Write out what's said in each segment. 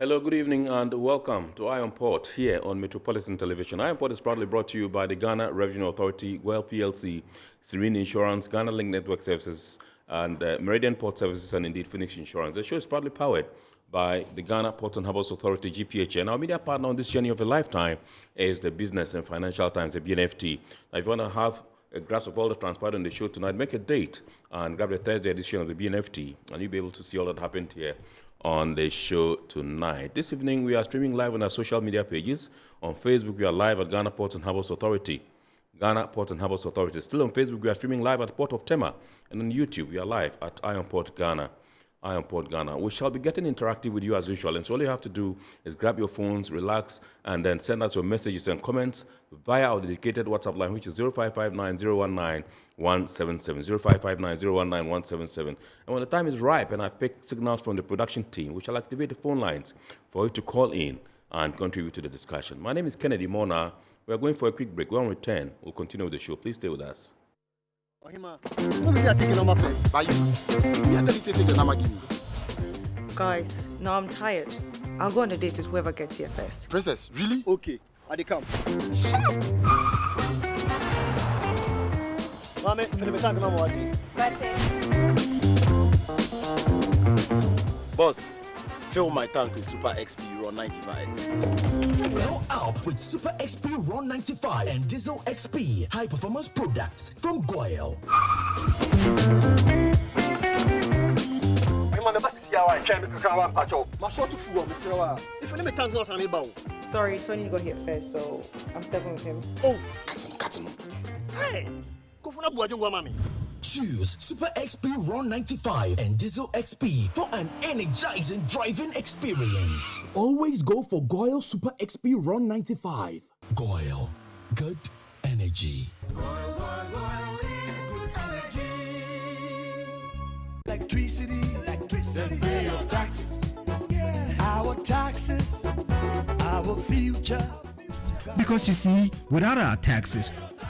Hello, good evening, and welcome to Iron Port here on Metropolitan Television. Iron Port is proudly brought to you by the Ghana Revenue Authority, Well PLC, Serene Insurance, Ghana Link Network Services, and Meridian Port Services, and indeed Phoenix Insurance. The show is proudly powered by the Ghana Port and Harbours Authority-GPHA. And our media partner on this journey of a lifetime is the Business and Financial Times, the BNFT. Now, if you want to have a grasp of all the transpired on the show tonight, make a date and grab the Thursday edition of the BNFT, and you'll be able to see all that happened here on the show tonight. This evening, we are streaming live on our social media pages. On Facebook, we are live at Ghana Port and Harbours Authority. Ghana Port and Harbours Authority. Still on Facebook, we are streaming live at Port of Tema. And on YouTube, we are live at Iron Port Ghana. Iron Port Ghana. We shall be getting interactive with you as usual. And so all you have to do is grab your phones, relax, and then send us your messages and comments via our dedicated WhatsApp line, which is 0559-019-177, 0559-019-177. And when the time is ripe and I pick signals from the production team, we shall activate the phone lines for you to call in and contribute to the discussion. My name is Kennedy Mona. We are going for a quick break. When we return, we'll continue with the show. Please stay with us. Guys, now I'm tired. I'll go on a date with whoever gets here first. Princess, really? Okay, I come. Shut up! Mame, Boss, fill my tank with Super XP Euro 95. Fill up with Super XP Ron 95 and Diesel XP high performance products from Goyle. Sorry, Tony got here first, so I'm stepping with him. Oh, cut him. Hey, go for a Choose Super XP Ron 95 and Diesel XP for an energizing driving experience. Always go for Goyle Super XP Ron 95. Goyle, good energy. Goyle is good energy. Electricity, then pay your taxes. Yeah, our taxes, our future. Because you see, without our taxes,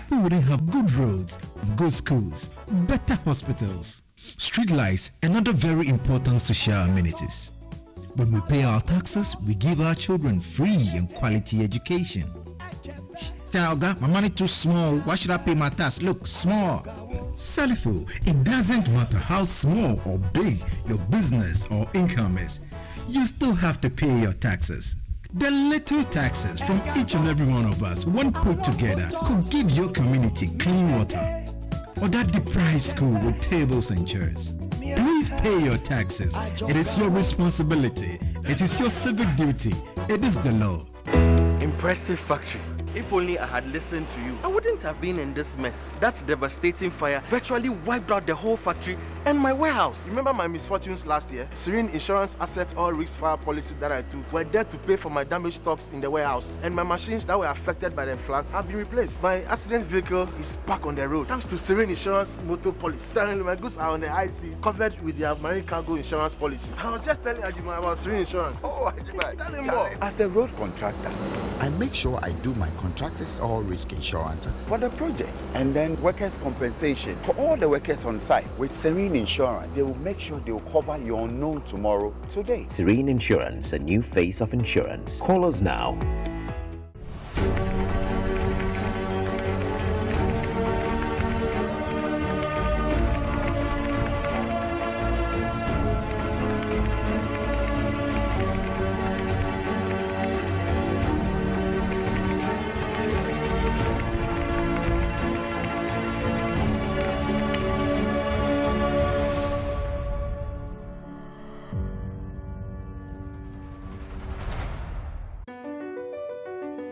we wouldn't have good roads, good schools, better hospitals, street lights, and other very important social amenities. When we pay our taxes, we give our children free and quality education. Talga, my money too small. Why should I pay my tax? Look, small. Salifo, it doesn't matter how small or big your business or income is. You still have to pay your taxes. The little taxes from each and every one of us, when put together, could give your community clean water or that deprived school with tables and chairs. Please pay your taxes. It is your responsibility. It is your civic duty. It is the law. Impressive factory. If only I had listened to you, I wouldn't have been in this mess. That devastating fire virtually wiped out the whole factory and my warehouse. Remember my misfortunes last year? Serene Insurance Asset All Risk Fire policy that I took were there to pay for my damaged stocks in the warehouse, and my machines that were affected by the floods have been replaced. My accident vehicle is back on the road thanks to Serene Insurance motor policy. Currently, my goods are on the high seas, covered with their marine cargo insurance policy. I was just telling Ajima about Serene Insurance. Oh, Ajima, tell him more. As a road contractor, I make sure I do my contractors all risk insurance for the project, and then workers' compensation for all the workers on site. With Serene Insurance, they will make sure they will cover your unknown tomorrow today. Serene Insurance, a new face of insurance. Call us now.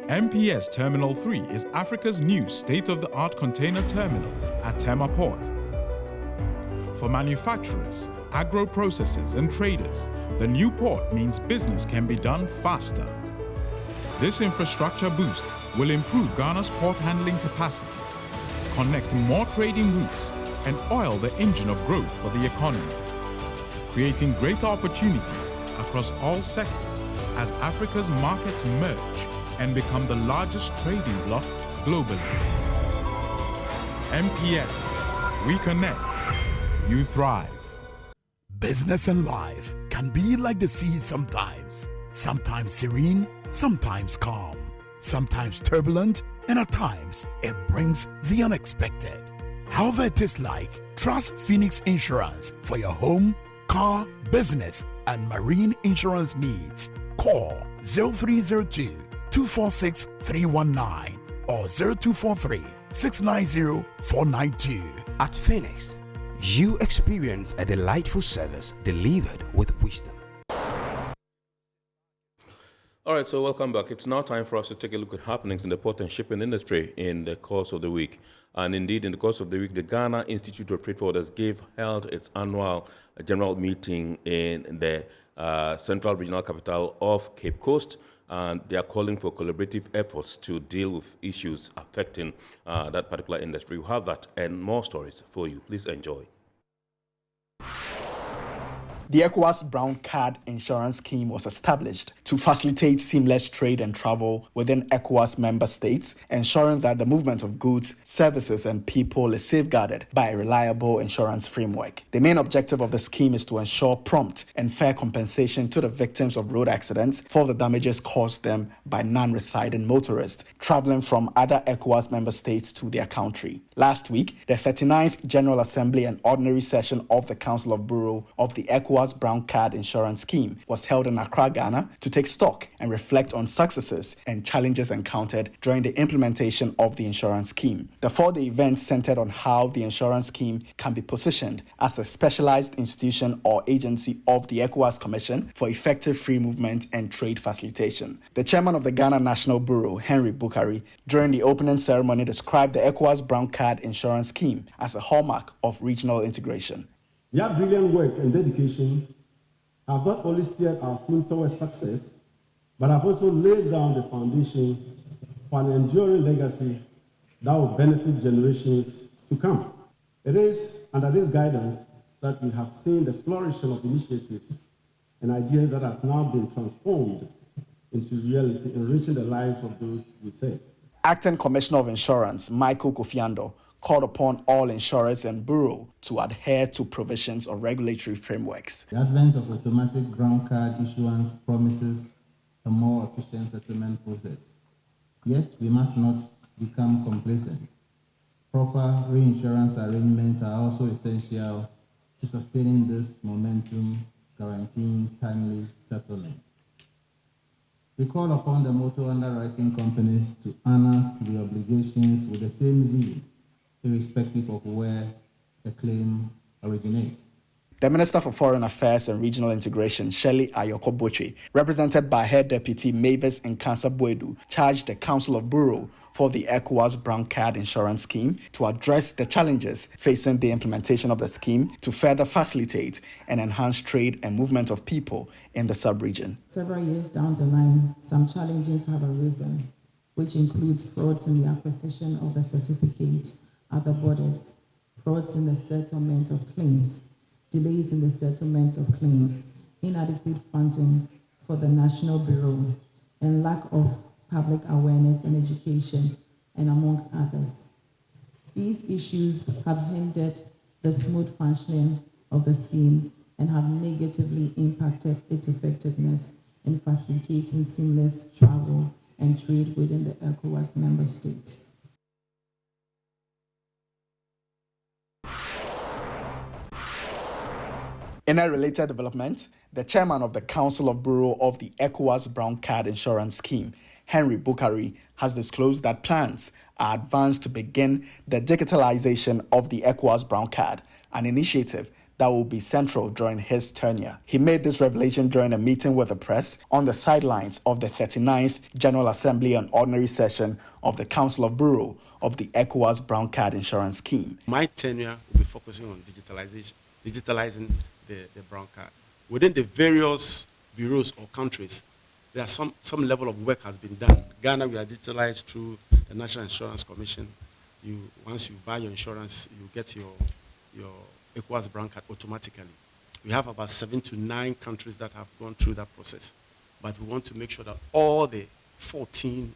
MPS Terminal 3 is Africa's new state-of-the-art container terminal at Tema Port. For manufacturers, agro-processors and traders, the new port means business can be done faster. This infrastructure boost will improve Ghana's port handling capacity, connect more trading routes, and oil the engine of growth for the economy, creating greater opportunities across all sectors as Africa's markets merge and become the largest trading bloc globally. MPS, we connect, you thrive. Business and life can be like the sea sometimes. Sometimes serene, sometimes calm, sometimes turbulent, and at times it brings the unexpected. However it is like, trust Phoenix Insurance for your home, car, business, and marine insurance needs. Call 0302 246 319 or 0243 690 492. At Phoenix, you experience a delightful service delivered with wisdom. All right, so welcome back. It's now time for us to take a look at happenings in the port and shipping industry in the course of the week. And indeed, in the course of the week, the Ghana Institute of Trade Forwarders GIFF held its annual general meeting in the central regional capital of Cape Coast. And they are calling for collaborative efforts to deal with issues affecting that particular industry. We have that and more stories for you. Please enjoy. The ECOWAS Brown Card Insurance Scheme was established to facilitate seamless trade and travel within ECOWAS member states, ensuring that the movement of goods, services, and people is safeguarded by a reliable insurance framework. The main objective of the scheme is to ensure prompt and fair compensation to the victims of road accidents for the damages caused them by non-residing motorists traveling from other ECOWAS member states to their country. Last week, the 39th General Assembly and Ordinary Session of the Council of Bureaux of the ECOWAS Brown Card Insurance Scheme was held in Accra, Ghana, to take stock and reflect on successes and challenges encountered during the implementation of the insurance scheme. The 4-day event centered on how the insurance scheme can be positioned as a specialized institution or agency of the ECOWAS Commission for Effective Free Movement and Trade Facilitation. The chairman of the Ghana National Bureau, Henry Bukari, during the opening ceremony described the ECOWAS Brown Card Insurance Scheme as a hallmark of regional integration. Their brilliant work and dedication have not only steered our team towards success, but have also laid down the foundation for an enduring legacy that will benefit generations to come. It is under this guidance that we have seen the flourishing of initiatives and ideas that have now been transformed into reality, enriching the lives of those we serve. Acting Commissioner of Insurance, Michael Kofiando, called upon all insurers and bureau to adhere to provisions of regulatory frameworks. The advent of automatic brown card issuance promises a more efficient settlement process. Yet, we must not become complacent. Proper reinsurance arrangements are also essential to sustaining this momentum, guaranteeing timely settlement. We call upon the motor underwriting companies to honor the obligations with the same zeal, irrespective of where the claim originates. The Minister for Foreign Affairs and Regional Integration, Shirley Ayoko-Botwe, represented by her deputy Mavis Nkansa-Boedu, charged the Council of Bureau for the ECOWAS Brown Card Insurance Scheme to address the challenges facing the implementation of the scheme to further facilitate and enhance trade and movement of people in the sub-region. Several years down the line, some challenges have arisen, which includes frauds in the acquisition of the certificate at the borders, frauds in the settlement of claims, delays in the settlement of claims, inadequate funding for the National Bureau, and lack of public awareness and education, and amongst others. These issues have hindered the smooth functioning of the scheme and have negatively impacted its effectiveness in facilitating seamless travel and trade within the ECOWAS member states. In a related development, the chairman of the Council of Bureau of the ECOWAS Brown Card Insurance Scheme, Henry Bukari, has disclosed that plans are advanced to begin the digitalization of the ECOWAS Brown Card, an initiative that will be central during his tenure. He made this revelation during a meeting with the press on the sidelines of the 39th General Assembly and Ordinary Session of the Council of Bureau of the ECOWAS Brown Card Insurance Scheme. My tenure will be focusing on digitalizing the brown card. Within the various bureaus or countries, there are some level of work has been done. Ghana, we are digitalized through the National Insurance Commission. Once you buy your insurance, you get your ECOWAS brown card automatically. We have about 7 to 9 countries that have gone through that process. But we want to make sure that all the 14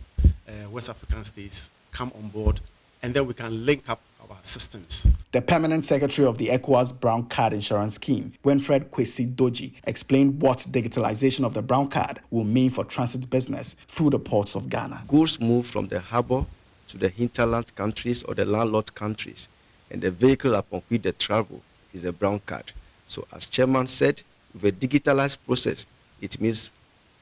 West African states come on board, and then we can link up our systems. The permanent secretary of the ECOWAS Brown Card Insurance Scheme, Winfred Kwesi Doji, explained what digitalization of the Brown Card will mean for transit business through the ports of Ghana. Goods move from the harbor to the hinterland countries or the landlocked countries, and the vehicle upon which they travel is a Brown Card. So as Chairman said, with a digitalized process, it means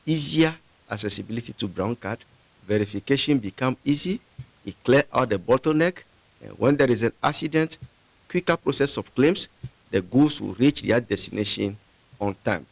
easier accessibility to Brown Card, verification become easy, it clear out the bottleneck, and when there is an accident, quicker process of claims, the goods will reach their destination on time.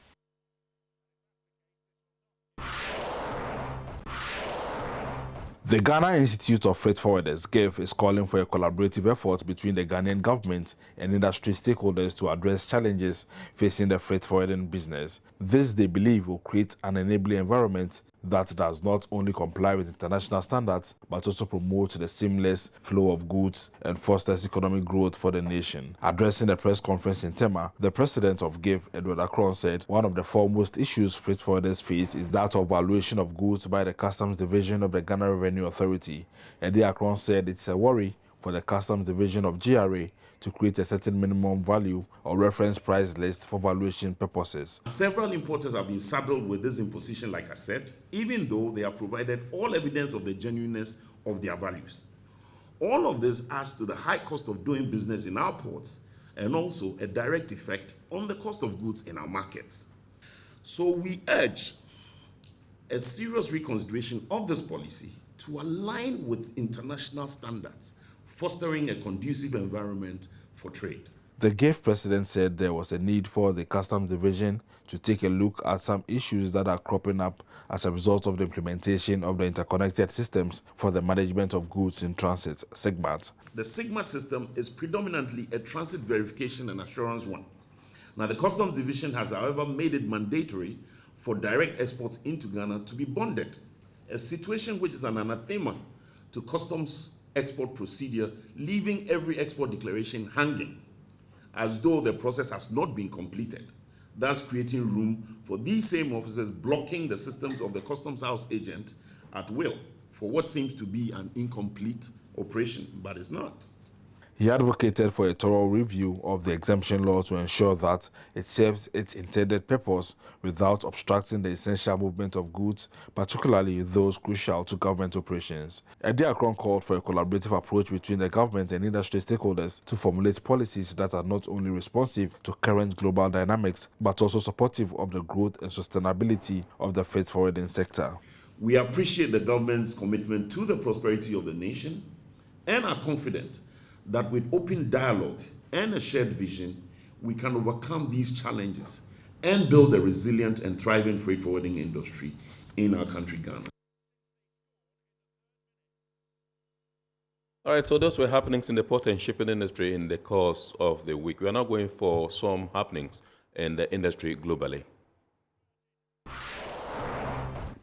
The Ghana Institute of Freight Forwarders, GIFF, is calling for a collaborative effort between the Ghanaian government and industry stakeholders to address challenges facing the freight forwarding business. This, they believe, will create an enabling environment that does not only comply with international standards, but also promote the seamless flow of goods and fosters economic growth for the nation. Addressing the press conference in Tema, the president of GIFF, Edward Accra, said one of the foremost issues freight forwarders face is that of valuation of goods by the Customs Division of the Ghana Revenue Authority. And Accra said it's a worry for the Customs Division of GRA to create a certain minimum value or reference price list for valuation purposes. Several importers have been saddled with this imposition, like I said, even though they have provided all evidence of the genuineness of their values. All of this adds to the high cost of doing business in our ports and also a direct effect on the cost of goods in our markets. So we urge a serious reconsideration of this policy to align with international standards, fostering a conducive environment for trade. The GIFF president said there was a need for the Customs Division to take a look at some issues that are cropping up as a result of the implementation of the interconnected systems for the management of goods in transit, SIGMAT. The SIGMAT system is predominantly a transit verification and assurance one. Now, the Customs Division has, however, made it mandatory for direct exports into Ghana to be bonded, a situation which is an anathema to customs export procedure, leaving every export declaration hanging as though the process has not been completed, thus creating room for these same officers blocking the systems of the customs house agent at will for what seems to be an incomplete operation, but it's not. He advocated for a thorough review of the exemption law to ensure that it serves its intended purpose without obstructing the essential movement of goods, particularly those crucial to government operations. Eddie Akron called for a collaborative approach between the government and industry stakeholders to formulate policies that are not only responsive to current global dynamics, but also supportive of the growth and sustainability of the freight forwarding sector. We appreciate the government's commitment to the prosperity of the nation and are confident that with open dialogue and a shared vision, we can overcome these challenges and build a resilient and thriving freight forwarding industry in our country, Ghana. All right, so those were happenings in the port and shipping industry in the course of the week. We are now going for some happenings in the industry globally.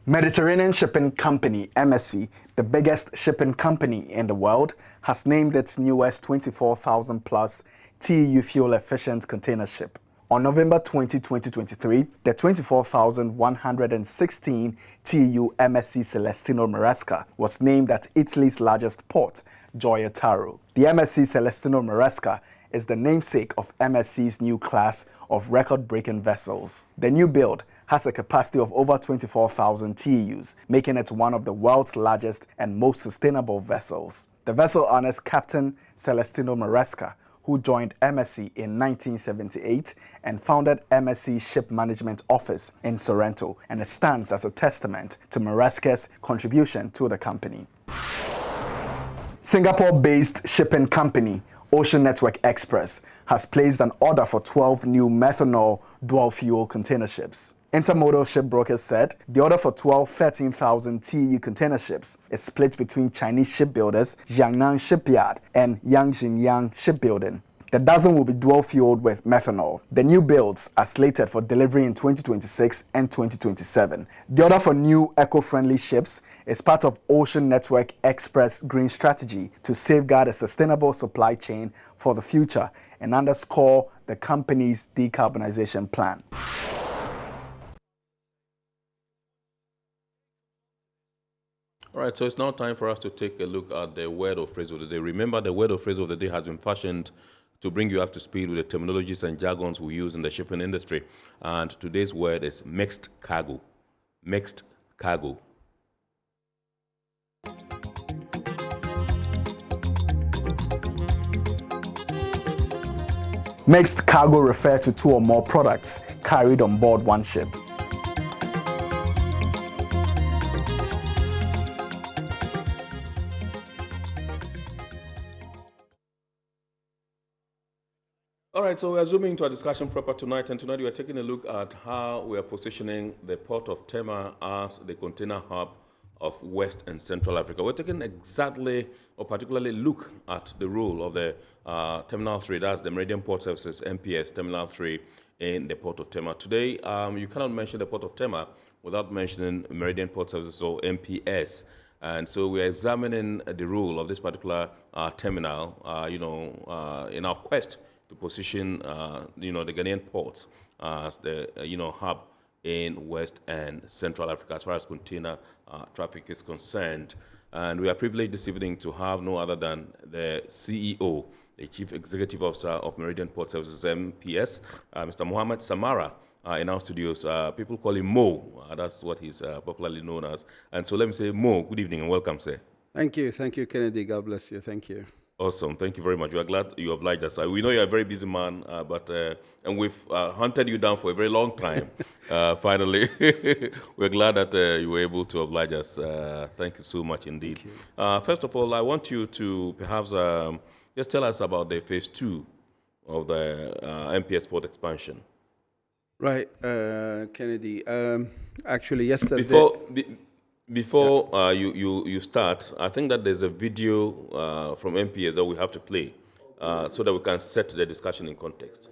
Mediterranean Shipping Company, MSC, the biggest shipping company in the world, has named its newest 24,000 plus TEU fuel-efficient container ship. On November 20, 2023, the 24,116 TEU MSC Celestino Maresca was named at Italy's largest port, Gioia Tauro. The MSC Celestino Maresca is the namesake of MSC's new class of record-breaking vessels. The new build has a capacity of over 24,000 TEUs, making it one of the world's largest and most sustainable vessels. The vessel honors Captain Celestino Maresca, who joined MSC in 1978 and founded MSC Ship Management Office in Sorrento, and it stands as a testament to Maresca's contribution to the company. Singapore-based shipping company Ocean Network Express has placed an order for 12 new methanol dual-fuel container ships. Intermodal Shipbrokers said the order for 12 13,000 TEU container ships is split between Chinese shipbuilders Jiangnan Shipyard and Yangjinyang Shipbuilding. The dozen will be dual-fueled with methanol. The new builds are slated for delivery in 2026 and 2027. The order for new eco-friendly ships is part of Ocean Network Express green strategy to safeguard a sustainable supply chain for the future and underscore the company's decarbonization plan. All right, so it's now time for us to take a look at the word or phrase of the day. Remember, the word or phrase of the day has been fashioned to bring you up to speed with the terminologies and jargons we use in the shipping industry. And today's word is mixed cargo. Mixed cargo. Mixed cargo refers to two or more products carried on board one ship. All right, so we are zooming into a discussion proper tonight, and tonight we are taking a look at how we are positioning the port of Tema as the container hub of West and Central Africa. We're taking exactly or particularly look at the role of the Terminal 3, that's the Meridian Port Services, MPS, Terminal 3 in the port of Tema. Today, you cannot mention the port of Tema without mentioning Meridian Port Services, or MPS. And so we are examining the role of this particular terminal, in our quest to position, the Ghanaian ports as the, hub in West and Central Africa as far as container traffic is concerned. And we are privileged this evening to have no other than the CEO, the Chief Executive Officer of Meridian Port Services, MPS, Mr. Mohammed Samara, in our studios. People call him Mo. That's what he's popularly known as. And so let me say, Mo, good evening and welcome, sir. Thank you, Kennedy. God bless you. Thank you. Awesome. Thank you very much. We are glad you obliged us. We know you're a very busy man, and we've hunted you down for a very long time. Finally, we're glad that you were able to oblige us. Thank you so much indeed. First of all, I want you to perhaps just tell us about the phase 2 of the MPS port expansion. Right, Kennedy. Actually, yesterday... Before you start, I think that there's a video from MPS that we have to play so that we can set the discussion in context.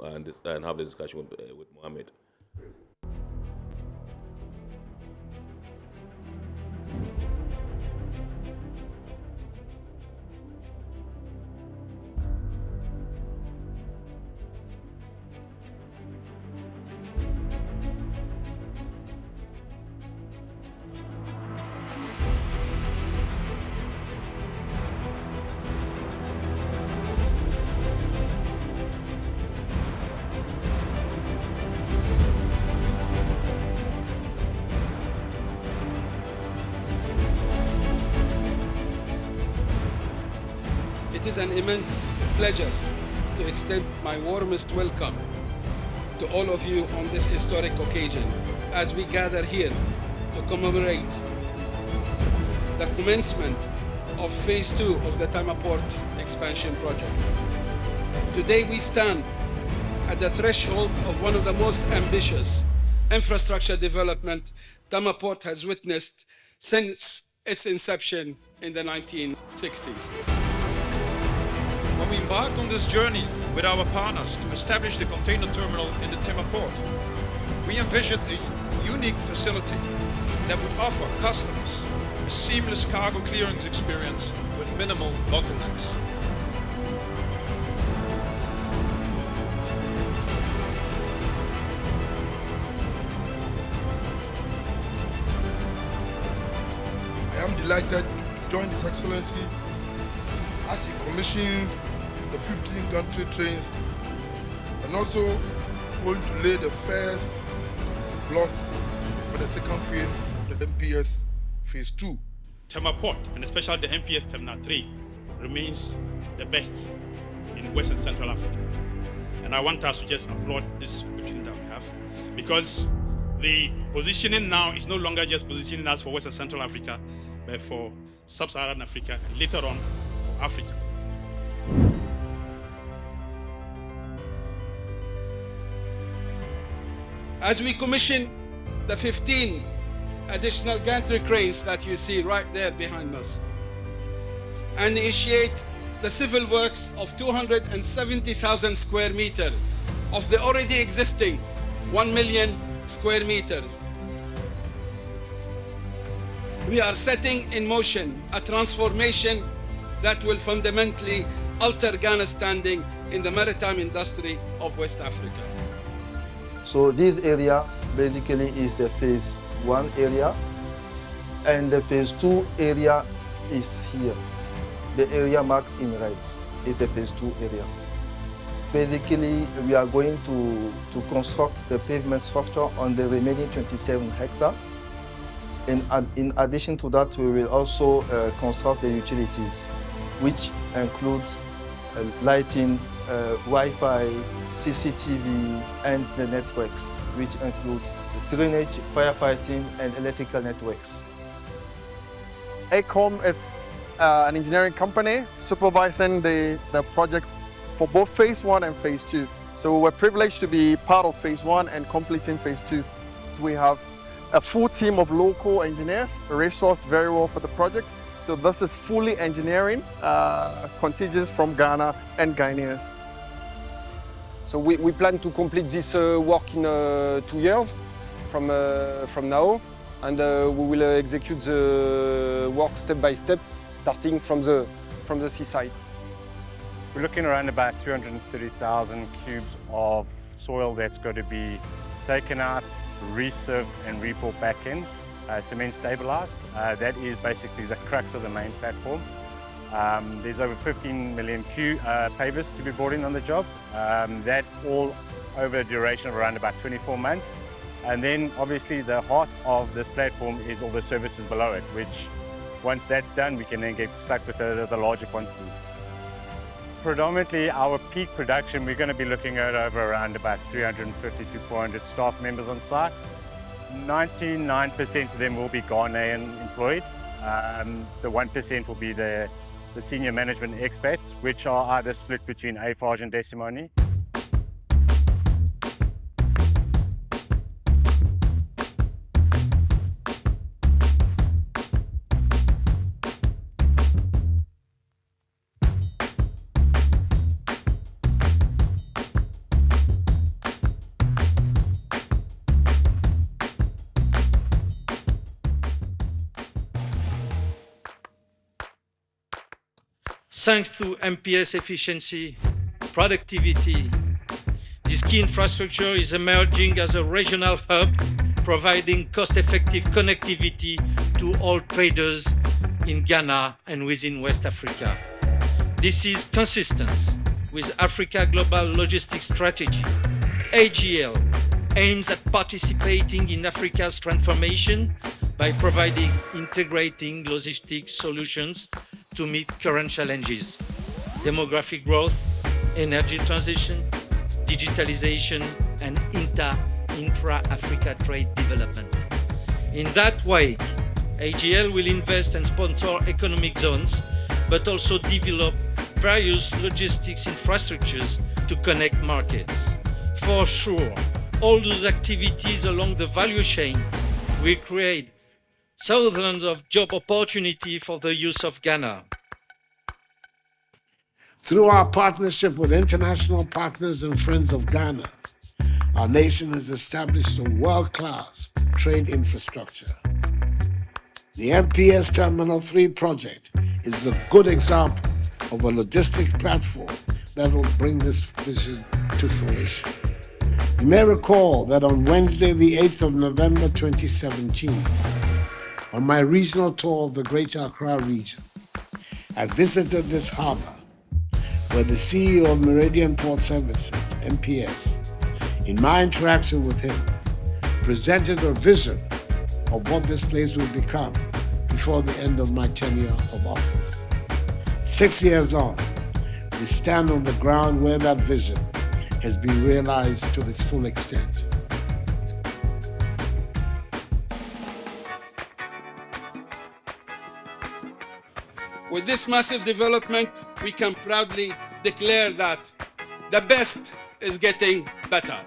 And have the discussion with Mohammed. It is an immense pleasure to extend my warmest welcome to all of you on this historic occasion as we gather here to commemorate the commencement of phase 2 of the Tema Port expansion project. Today we stand at the threshold of one of the most ambitious infrastructure development Tema Port has witnessed since its inception in the 1960s. When we embarked on this journey with our partners to establish the container terminal in the Tema port, we envisioned a unique facility that would offer customers a seamless cargo clearance experience with minimal bottlenecks. I am delighted to join His Excellency as he commissions the 15 gantry trains and also going to lay the first block for the second phase of the MPS phase 2. Tema Port, and especially the MPS Terminal 3, remains the best in West and Central Africa. And I want us to just applaud this opportunity that we have, because the positioning now is no longer just positioning us for West and Central Africa, but for Sub-Saharan Africa and later on for Africa. As we commission the 15 additional gantry cranes that you see right there behind us, and initiate the civil works of 270,000 square meter of the already existing 1 million square meter, we are setting in motion a transformation that will fundamentally alter Ghana's standing in the maritime industry of West Africa. So this area basically is the phase 1 area, and the phase 2 area is here. The area marked in red is the phase 2 area. Basically, we are going to construct the pavement structure on the remaining 27 hectares. In addition to that, we will also construct the utilities, which includes lighting, Wi-Fi, CCTV, and the networks, which includes the drainage, firefighting, and electrical networks. ACOM is an engineering company supervising the project for both phase 1 and phase 2. So we're privileged to be part of phase 1 and completing phase 2. We have a full team of local engineers resourced very well for the project. So this is fully engineering, contingents from Ghana and Ghanaians. So we plan to complete this work in 2 years from now, and we will execute the work step by step, starting from the seaside. We're looking around about 230,000 cubes of soil that's got to be taken out, reserved and re-poured back in, cement stabilized. That is basically the crux of the main platform. There's over 15 million pavers to be brought in on the job. That all over a duration of around about 24 months. And then obviously the heart of this platform is all the services below it, which once that's done, we can then get stuck with the larger quantities. Predominantly our peak production, we're going to be looking at over around about 350 to 400 staff members on site. 99% of them will be Ghanaian employed. The 1% will be the senior management expats, which are either split between Eiffage and Decimoni. Thanks to MPS efficiency, productivity, this key infrastructure is emerging as a regional hub, providing cost-effective connectivity to all traders in Ghana and within West Africa. This is consistent with Africa Global Logistics Strategy. AGL aims at participating in Africa's transformation by providing integrating logistics solutions to meet current challenges: demographic growth, energy transition, digitalization, and intra-Africa trade development. In that way, AGL will invest and sponsor economic zones, but also develop various logistics infrastructures to connect markets. For sure, all those activities along the value chain will create thousands of job opportunities for the youth of Ghana. Through our partnership with international partners and friends of Ghana, our nation has established a world-class trade infrastructure. The MPS Terminal 3 project is a good example of a logistics platform that will bring this vision to fruition. You may recall that on Wednesday, the 8th of November 2017, on my regional tour of the Greater Accra region, I visited this harbour where the CEO of Meridian Port Services, MPS, in my interaction with him, presented a vision of what this place will become before the end of my tenure of office. 6 years on, we stand on the ground where that vision has been realized to its full extent. With this massive development, we can proudly declare that the best is getting better.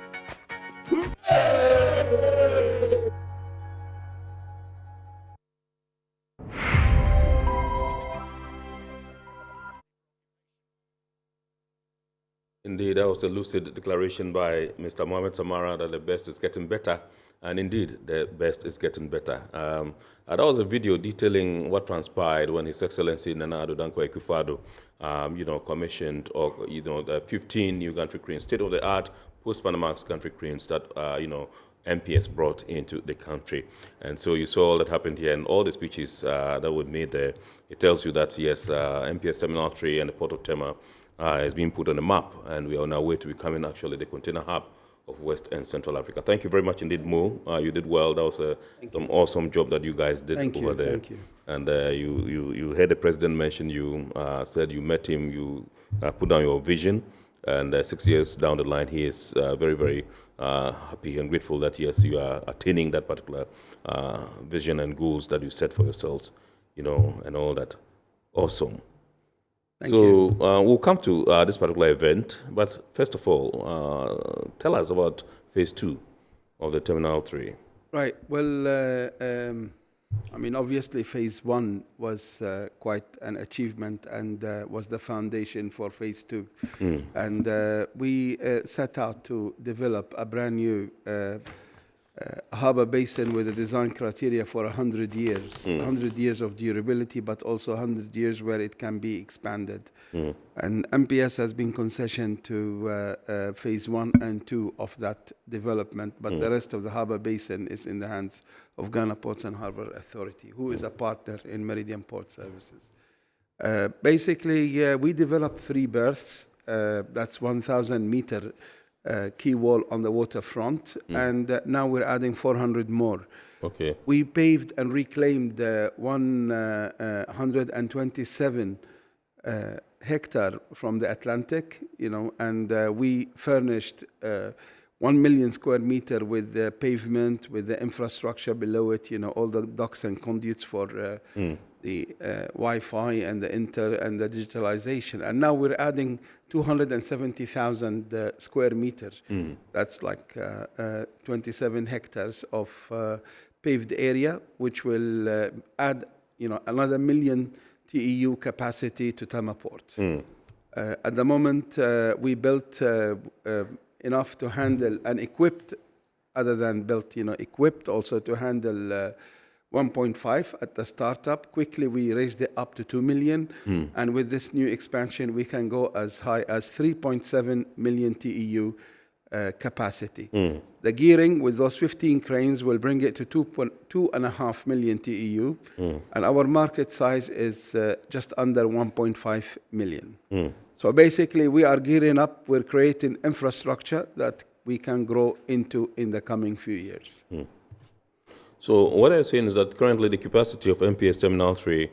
Indeed, that was a lucid declaration by Mr. Mohamed Samara that the best is getting better. And indeed, the best is getting better. That was a video detailing what transpired when His Excellency Nana Addo Dankwa Akufo-Addo, commissioned, the 15 new gantry cranes, state-of-the-art post-Panamax gantry cranes that, MPS brought into the country. And so you saw all that happened here and all the speeches that were made there. It tells you that, yes, MPS Terminal 3 and the Port of Tema has been put on the map, and we are on our way to becoming actually the container hub of West and Central Africa. Thank you very much indeed, Mo. You did well. That was some awesome job that you guys did over there. Thank you. And you heard the president mention you, said you met him, you put down your vision, and 6 years down the line, he is very, very happy and grateful that, yes, you are attaining that particular vision and goals that you set for yourselves, and all that. Awesome. Thank you. We'll come to this particular event, but first of all, tell us about phase 2 of the Terminal 3. Right. Well, obviously phase 1 was quite an achievement and was the foundation for phase 2. And we set out to develop a brand new harbour basin with a design criteria for 100 years, 100 years of durability, but also 100 years where it can be expanded. And MPS has been concessioned to phase 1 and 2 of that development, but the rest of the harbour basin is in the hands of Ghana Ports and Harbour Authority, who is a partner in Meridian Port Services. Basically, we developed 3 berths. That's 1,000-meter quay wall on the waterfront, and now we're adding 400 more. Okay. We paved and reclaimed 127 hectare from the Atlantic, and we furnished 1 million square meter with the pavement, with the infrastructure below it, all the docks and conduits for the Wi-Fi and the and the digitalization. And now we're adding 270,000 square meters. That's like 27 hectares of paved area, which will add, another 1 million TEU capacity to Tema Port. At the moment, we built enough to handle and equipped, other than built, equipped also to handle 1.5 at the startup. Quickly, we raised it up to 2 million. And with this new expansion, we can go as high as 3.7 million TEU capacity. The gearing with those 15 cranes will bring it to 2.5 million TEU. And our market size is just under 1.5 million. So basically, we are gearing up. We're creating infrastructure that we can grow into in the coming few years. So what I'm saying is that currently the capacity of MPS Terminal 3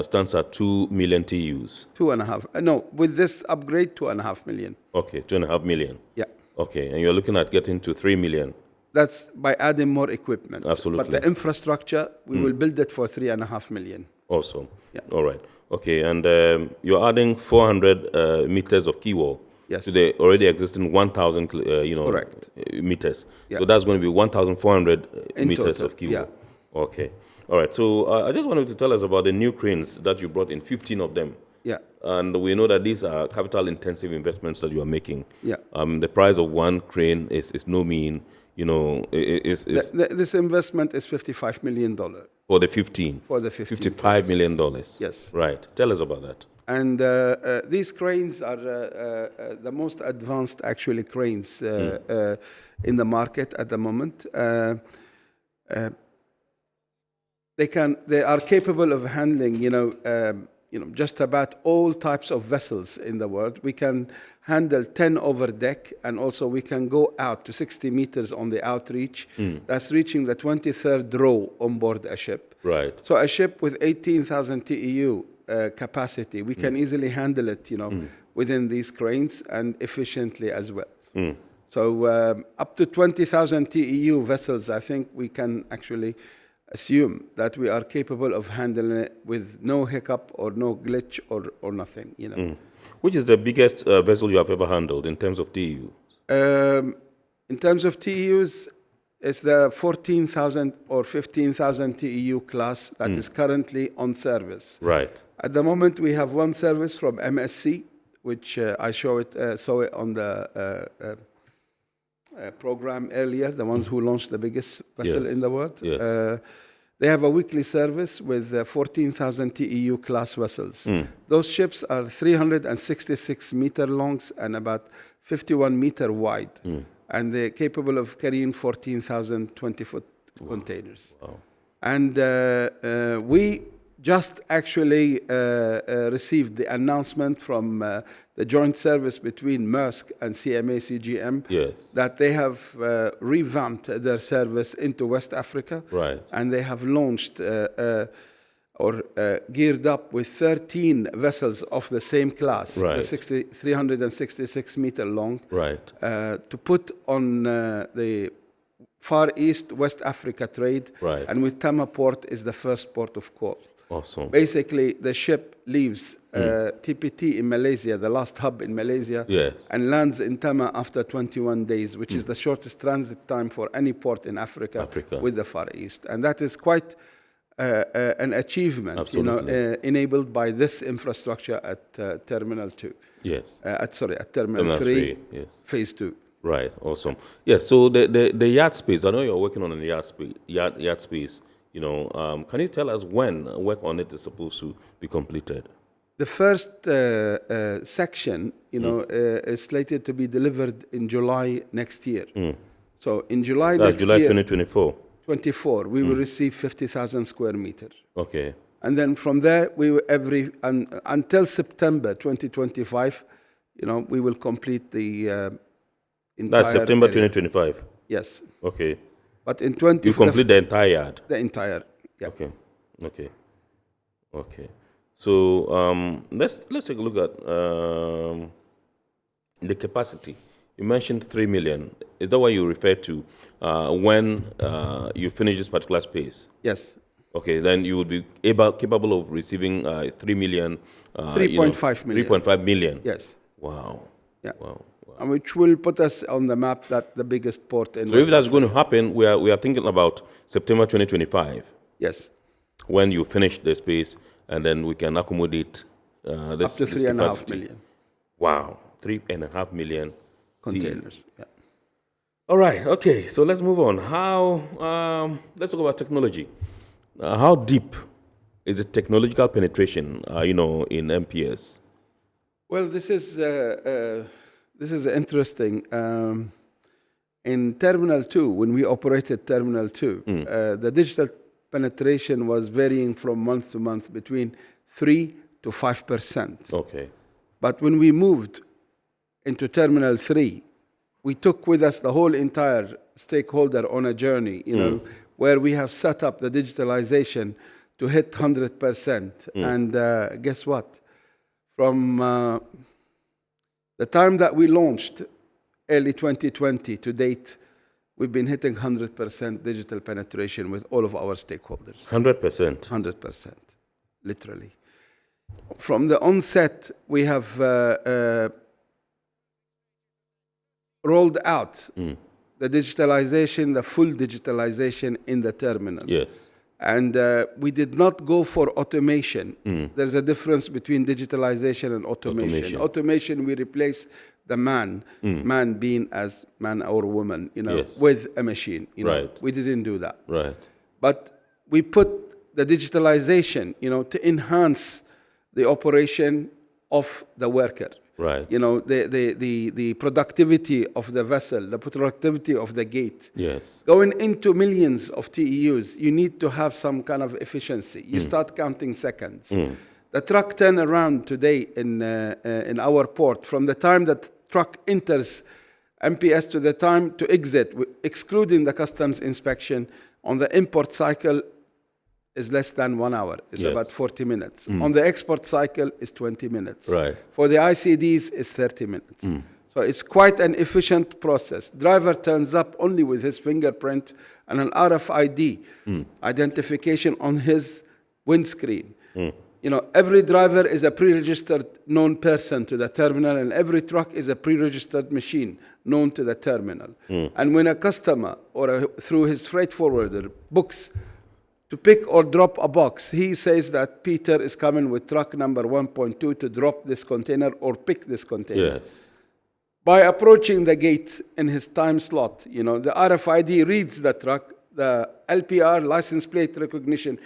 stands at 2 million TEUs. 2.5. No, with this upgrade, 2.5 million. Okay, 2.5 million. Yeah. Okay, and you're looking at getting to 3 million. That's by adding more equipment. Absolutely. But the infrastructure, we will build it for 3.5 million. Awesome. Yeah. All right. Okay, and you're adding 400 meters of quay wall. Yes. To the already existing 1,000, Correct. meters. Yeah. So that's going to be 1,400 meters total, of quay yeah. wall. Okay. All right. So I just wanted to tell us about the new cranes that you brought in, 15 of them. Yeah. And we know that these are capital-intensive investments that you are making. Yeah. The price of one crane is no mean, This investment is $55 million. For the 15? For the 15. $55 million. Yes. Right. Tell us about that. And these cranes are the most advanced, actually, cranes in the market at the moment. They are capable of handling, just about all types of vessels in the world. We can handle 10 over deck, and also we can go out to 60 meters on the outreach. That's reaching the 23rd row on board a ship. Right. So a ship with 18,000 TEU capacity, we can easily handle it, within these cranes and efficiently as well. So up to 20,000 TEU vessels, I think we can actually assume that we are capable of handling it with no hiccup or no glitch or nothing, Which is the biggest vessel you have ever handled in terms of TEU? In terms of TEUs, it's the 14,000 or 15,000 TEU class that is currently on service. Right. At the moment, we have one service from MSC which I saw it on the program earlier, the ones who launched the biggest vessel in the world. Yes. They have a weekly service with 14,000 TEU class vessels. Those ships are 366 meter long and about 51 meter wide. And they're capable of carrying 14,000 20-foot containers. Wow. And we just actually received the announcement from the joint service between Maersk and CMA CGM that they have revamped their service into West Africa. Right. And they have launched or geared up with 13 vessels of the same class, the 366 meter long, to put on the Far East, West Africa trade. Right. And with Tema port is the first port of call. Awesome. Basically, the ship leaves TPT in Malaysia, the last hub in Malaysia, and lands in Tema after 21 days, which is the shortest transit time for any port in Africa. With the Far East. And that is quite an achievement, enabled by this infrastructure at Terminal 2. Yes. At Terminal 3, Phase 2. Right, awesome. Yes, so the yard space, I know you're working on the yard space. Can you tell us when work on it is supposed to be completed? The first section, is slated to be delivered in July next year. So in July next July year, 2024. 24, we will receive 50,000 square meters. Okay. And then from there, we will until September 2025, we will complete the entire. That's September area. 2025. Yes. Okay. But in 20, you complete the entire yard. The entire. Yeah. Okay. So let's take a look at the capacity. You mentioned 3 million. Is that what you refer to when you finish this particular space? Yes. Okay, then you will be capable of receiving 3 million. 3.5 million. 3.5 million. Yes. Wow. Yeah. Wow. Which will put us on the map that the biggest port in. So if that's going to happen, we are thinking about September 2025. Yes. When you finish the space, and then we can accommodate this up to 3.5 million. Wow, 3.5 million containers. Yeah. All right. Okay. So let's move on. Let's talk about technology. How deep is the technological penetration? In MPS. Well, this is interesting. In Terminal 2, when we operated Terminal 2, the digital penetration was varying from month to month between 3 to 5%. Okay. But when we moved into Terminal 3, we took with us the whole entire stakeholder on a journey, where we have set up the digitalization to hit 100%. And guess what? From the time that we launched, early 2020 to date, we've been hitting 100% digital penetration with all of our stakeholders. 100%? 100%, literally. From the onset, we have rolled out the digitalization, the full digitalization in the terminal. Yes. And we did not go for automation. There's a difference between digitalization and automation. Automation, we replace the man being as man or woman, with a machine. We didn't do that. Right. But we put the digitalization, to enhance the operation of the worker. Right. The productivity of the vessel, the productivity of the gate. Yes. Going into millions of TEUs, you need to have some kind of efficiency. You start counting seconds. The truck turnaround today in our port, from the time that truck enters MPS to the time to exit, excluding the customs inspection, on the import cycle is less than 1 hour. It's about 40 minutes. On the export cycle is 20 minutes. Right. For the ICDs, it's 30 minutes. So it's quite an efficient process. Driver turns up only with his fingerprint and an RFID identification on his windscreen. Every driver is a pre-registered known person to the terminal, and every truck is a pre-registered machine known to the terminal. And when a customer or through his freight forwarder books to pick or drop a box. He says that Peter is coming with truck number 1.2 to drop this container or pick this container. Yes. By approaching the gate in his time slot, you know, the RFID reads the truck, the LPR, license plate recognition,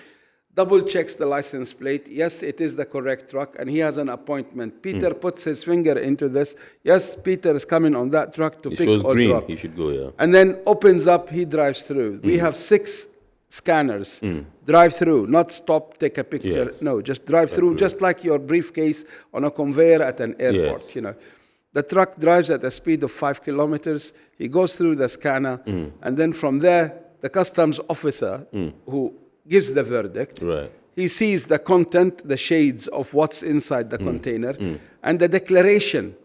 double checks the license plate. Yes, it is the correct truck, and he has an appointment. Peter puts his finger into this. Yes, Peter is coming on that truck to pick or green. drop. He should go, yeah. And then opens up, he drives through. We have 6 scanners. Drive through, not stop, take a picture. Yes. No, just drive through, just like your briefcase on a conveyor at an airport, Yes. you know. The truck drives at a speed of 5 kilometers. He goes through the scanner, and then from there, the customs officer who gives the verdict, he sees the content, the shades of what's inside the container, and the declaration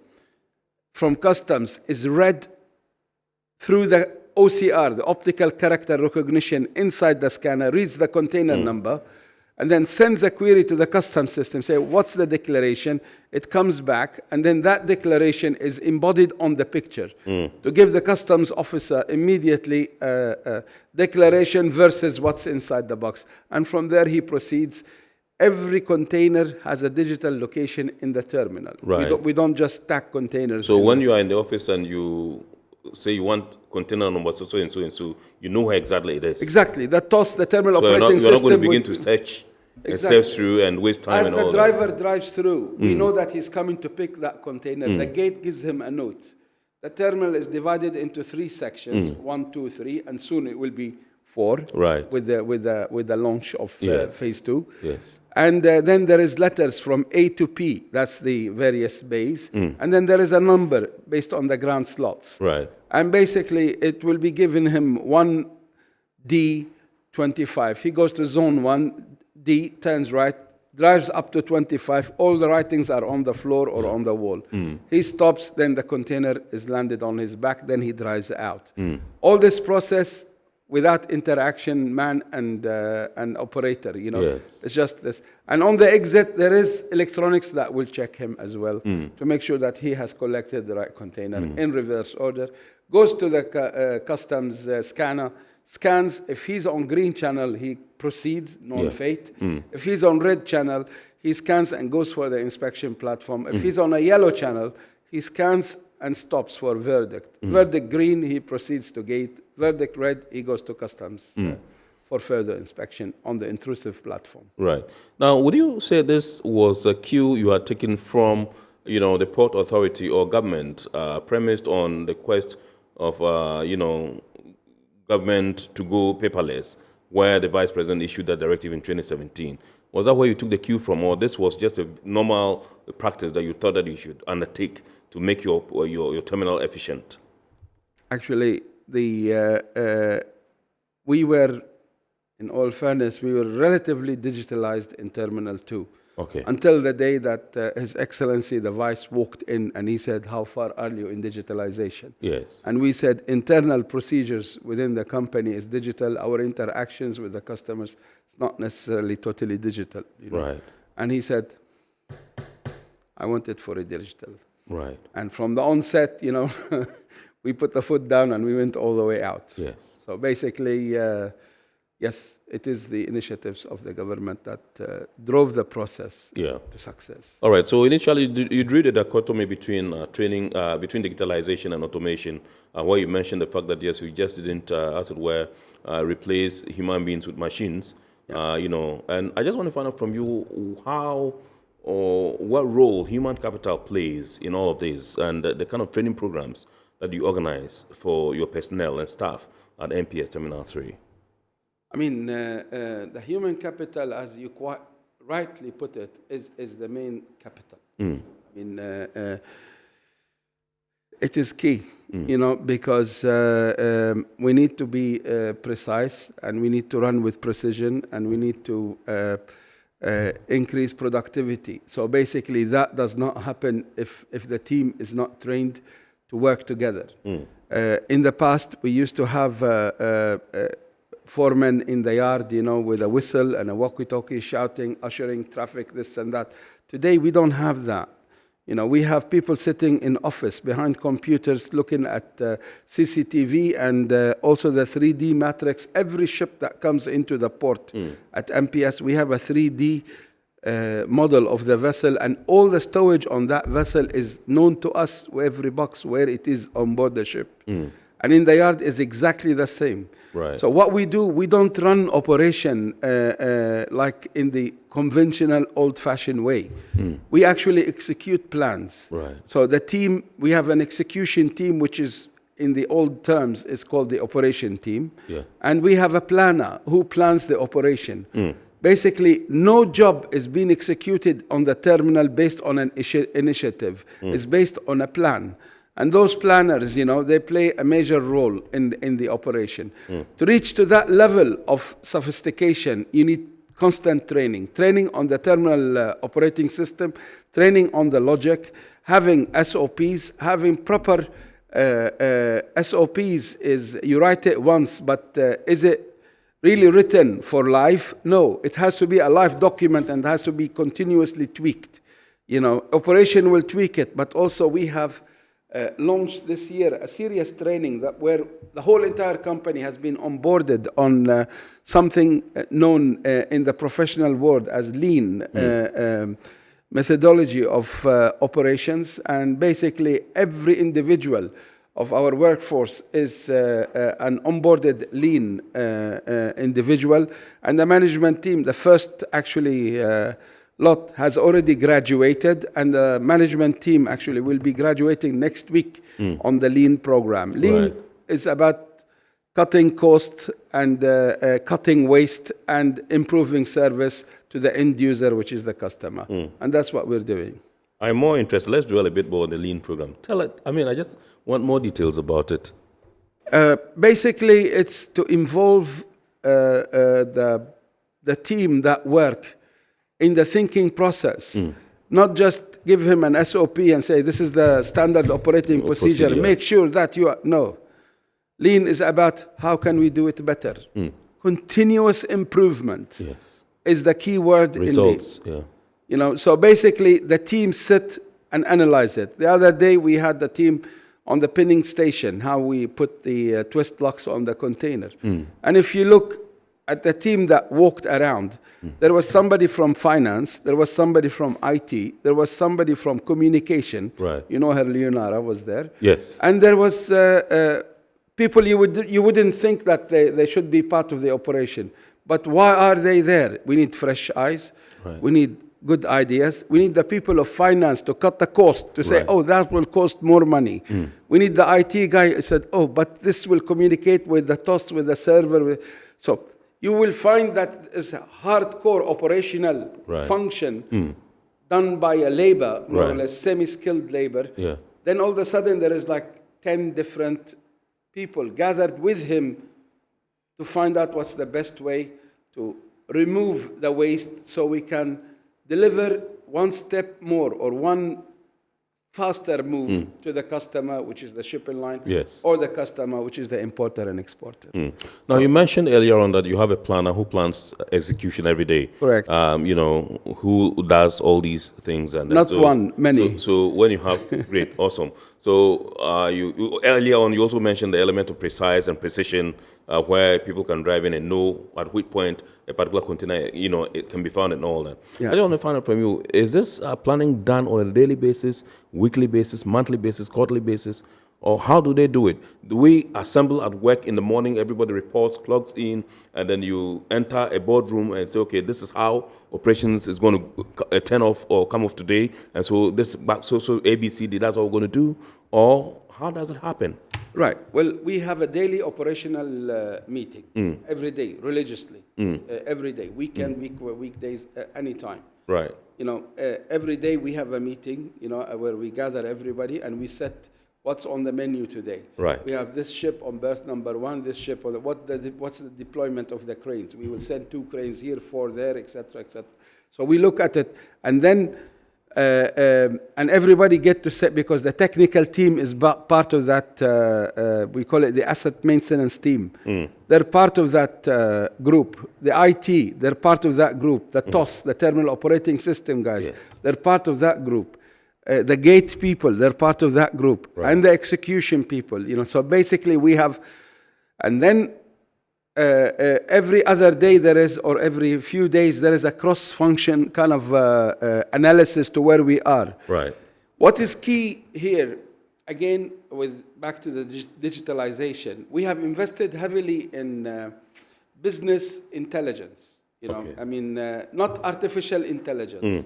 from customs is read through the OCR, the optical character recognition inside the scanner, reads the container number, and then sends a query to the customs system, say, what's the declaration? It comes back, and then that declaration is embodied on the picture to give the customs officer immediately a declaration versus what's inside the box. And from there, he proceeds. Every container has a digital location in the terminal. Right. We don't just stack containers. So when you are in the office and you say you want container number so and so, you know where exactly it is. Exactly. The TOS, the terminal So operating system. you're not going to begin to search and search through and waste time and all As the driver drives through, we know that he's coming to pick that container. The gate gives him a note. The terminal is divided into 3 sections, 1, 2, 3, and soon it will be 4. Right. With the launch of phase 2. Yes. And then there is letters from A to P. That's the various bays. And then there is a number based on the ground slots. Right. And basically, it will be given him 1D25. He goes to zone 1, D, turns right, drives up to 25. All the writings are on the floor or on the wall. He stops, then the container is landed on his back, then he drives out. All this process without interaction, man and operator, you know. Yes. It's just this. And on the exit, there is electronics that will check him as well to make sure that he has collected the right container in reverse order. Goes to the customs scanner, scans. If he's on green channel, he proceeds, non-fate. If he's on red channel, he scans and goes for the inspection platform. If he's on a yellow channel, he scans and stops for verdict. Verdict green, he proceeds to gate. Verdict red, he goes to customs for further inspection on the intrusive platform. Right. Now, would you say this was a cue you had taken from, you know, the port authority or government, premised on the quest of, you know, government to go paperless, where the vice president issued that directive in 2017? Was that where you took the cue from, or this was just a normal practice that you thought that you should undertake to make your terminal efficient? Actually, we were, in all fairness, we were relatively digitalized in Terminal 2. Okay. Until the day that His Excellency, the Vice, walked in and he said, how far are you in digitalization? Yes. And we said, internal procedures within the company is digital. Our interactions with the customers is not necessarily totally digital. You know? Right. And he said, I want it for a digital. Right. And from the onset, you know, we put the foot down and we went all the way out. Yes. So basically, yes, it is the initiatives of the government that drove the process to success. All right. So initially, you drew the dichotomy between between digitalization and automation, where you mentioned the fact that yes, we just didn't, as it were, replace human beings with machines. You know, and I just want to find out from you how or what role human capital plays in all of this, and the kind of training programs that you organize for your personnel and staff at MPS Terminal 3. I mean, the human capital, as you quite rightly put it, is the main capital. I mean, it is key, you know, because we need to be precise, and we need to run with precision, and we need to increase productivity. So basically, that does not happen if the team is not trained to work together. In the past, we used to have foremen in the yard, you know, with a whistle and a walkie-talkie shouting, ushering traffic, this and that. Today, we don't have that. You know, we have people sitting in office behind computers looking at CCTV and also the 3D matrix. Every ship that comes into the port at MPS, we have a 3D model of the vessel, and all the stowage on that vessel is known to us, every box where it is on board the ship. And in the yard is exactly the same. Right. So what we do, we don't run operation like in the conventional old-fashioned way. We actually execute plans. Right. So the team, we have an execution team, which is in the old terms is called the operation team. Yeah. And we have a planner who plans the operation. Basically, no job is being executed on the terminal based on an initiative. It's based on a plan. And those planners, you know, they play a major role in the operation. To reach to that level of sophistication, you need constant training. Training on the terminal operating system, training on the logic, having SOPs, having proper SOPs is, you write it once, but is it really written for life? No, it has to be a live document and has to be continuously tweaked. You know, operation will tweak it, but also we have launched this year a serious training that where the whole entire company has been onboarded on something known in the professional world as lean methodology of operations, and basically every individual of our workforce is an onboarded lean individual, and the management team, the first actually lot has already graduated, and the management team actually will be graduating next week on the lean program. Lean is about cutting cost and cutting waste and improving service to the end user, which is the customer. And that's what we're doing. I'm more interested. Let's dwell a bit more on the lean program. Tell it, I mean, I just want more details about it. Basically, it's to involve the team that work in the thinking process, not just give him an SOP and say, this is the standard operating procedure. Make sure that you are, no. Lean is about how can we do it better. Continuous improvement is the key word Results, in Lean. You know, so basically the team sit and analyze it. The other day we had the team on the pinning station, how we put the twist locks on the container. And if you look at the team that walked around, there was somebody from finance, there was somebody from IT, there was somebody from communication. Right. You know her, Leonara was there. Yes. And there was people you wouldn't think that they should be part of the operation. But why are they there? We need fresh eyes. Right. We need good ideas. We need the people of finance to cut the cost, to say, oh, that will cost more money. We need the IT guy who said, oh, but this will communicate with the TOS, with the server. So you will find that it's a hardcore operational function done by a labor, more or less semi-skilled labor. Then all of a sudden there is like 10 different people gathered with him to find out what's the best way to remove the waste so we can deliver one step more or one faster move to the customer, which is the shipping line, or the customer, which is the importer and exporter. Now, you mentioned earlier on that you have a planner who plans execution every day. Correct. You know, who does all these things. And not one, many. So when you have, great, awesome. So you earlier on, you also mentioned the element of precise and precision, where people can drive in and know at which point a particular container, you know, it can be found and all that. I just want to find out from you, is this planning done on a daily basis, weekly basis, monthly basis, quarterly basis, or how do they do it? Do we assemble at work in the morning, everybody reports, clocks in, and then you enter a boardroom and say, okay, this is how operations is going to turn off or come off today, and so this, so ABCD, that's what we're going to do? Or how does it happen? Right. Well, we have a daily operational meeting every day, religiously, every day, weekend, weekdays, anytime. Right. You know, every day we have a meeting, you know, where we gather everybody and we set what's on the menu today. Right. We have this ship on berth number 1, this ship on what's the deployment of the cranes? We will send 2 cranes here, 4 there, etc., etc. So we look at it, and then and everybody get to set, because the technical team is part of that, we call it the asset maintenance team. They're part of that group. The IT, they're part of that group. The TOS, the terminal operating system guys, they're part of that group. the gate people, they're part of that group, and the execution people. So basically we have, and then every other day there is, or every few days there is a cross-function kind of analysis to where we are. Right. What is key here, again, back to the digitalization, we have invested heavily in business intelligence. Not artificial intelligence.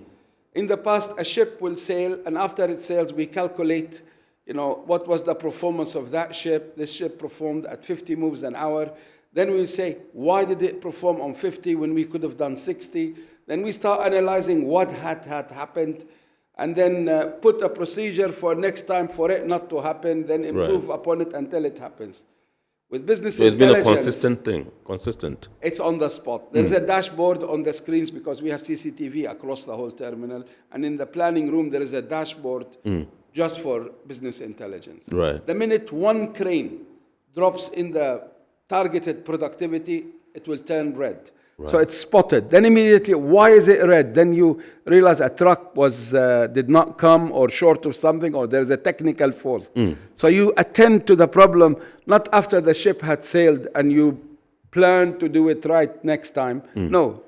In the past, a ship will sail, and after it sails, we calculate, what was the performance of that ship. This ship performed at 50 moves an hour. Then we say, why did it perform on 50 when we could have done 60? Then we start analyzing what had happened, and then put a procedure for next time for it not to happen, then improve upon it until it happens. With business intelligence, it's been a consistent thing, consistent. It's on the spot. There's a dashboard on the screens because we have CCTV across the whole terminal, and in the planning room there is a dashboard just for business intelligence. Right. The minute one crane drops in the targeted productivity, it will turn red. Right. So it's spotted. Then immediately, why is it red? Then you realize a truck did not come, or short of something, or there's a technical fault. So you attend to the problem not after the ship had sailed and you plan to do it right next time. No,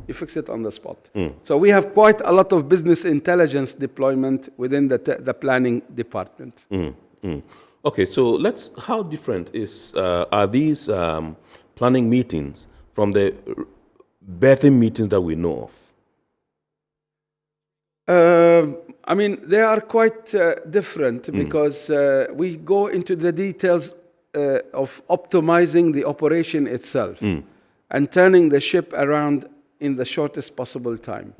you fix it on the spot. So we have quite a lot of business intelligence deployment within the planning department. Okay, so how different are these planning meetings from the berthing meetings that we know of? They are quite different because we go into the details of optimizing the operation itself and turning the ship around in the shortest possible time.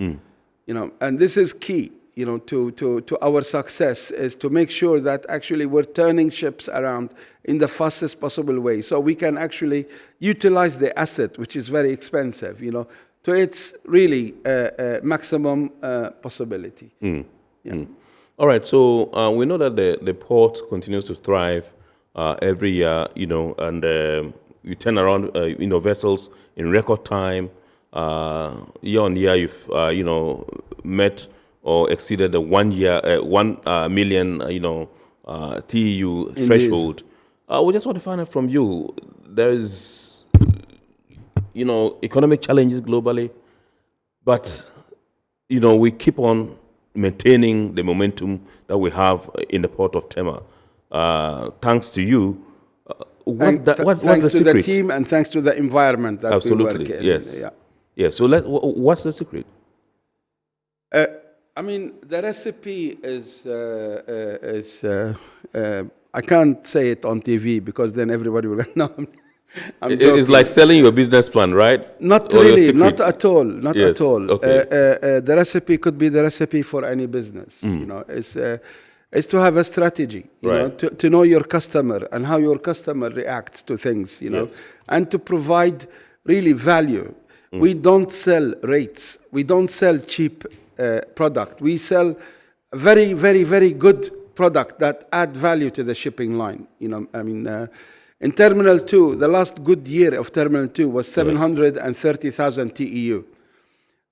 And this is key. To our success, is to make sure that actually we're turning ships around in the fastest possible way, so we can actually utilize the asset, which is very expensive, to its really maximum possibility. All right, so we know that the port continues to thrive every year, and you turn around, vessels in record time. Year on year, you've, met or exceeded the 1 million, TEU threshold. We just want to find out from you. There is, economic challenges globally, but we keep on maintaining the momentum that we have in the port of Tema. Thanks to you. What's the secret? Thanks to the team and thanks to the environment that we work in. Yes. Yeah. So what's the secret? The recipe is I can't say it on TV because then everybody will know. It's like selling your business plan, right? Not really, not at all, not at all. Okay. The recipe could be the recipe for any business. Is to have a strategy, to know your customer and how your customer reacts to things, and to provide really value. We don't sell rates. We don't sell cheap product. We sell very, very, very good product that add value to the shipping line. In Terminal 2, the last good year of Terminal 2 was 730,000 TEU.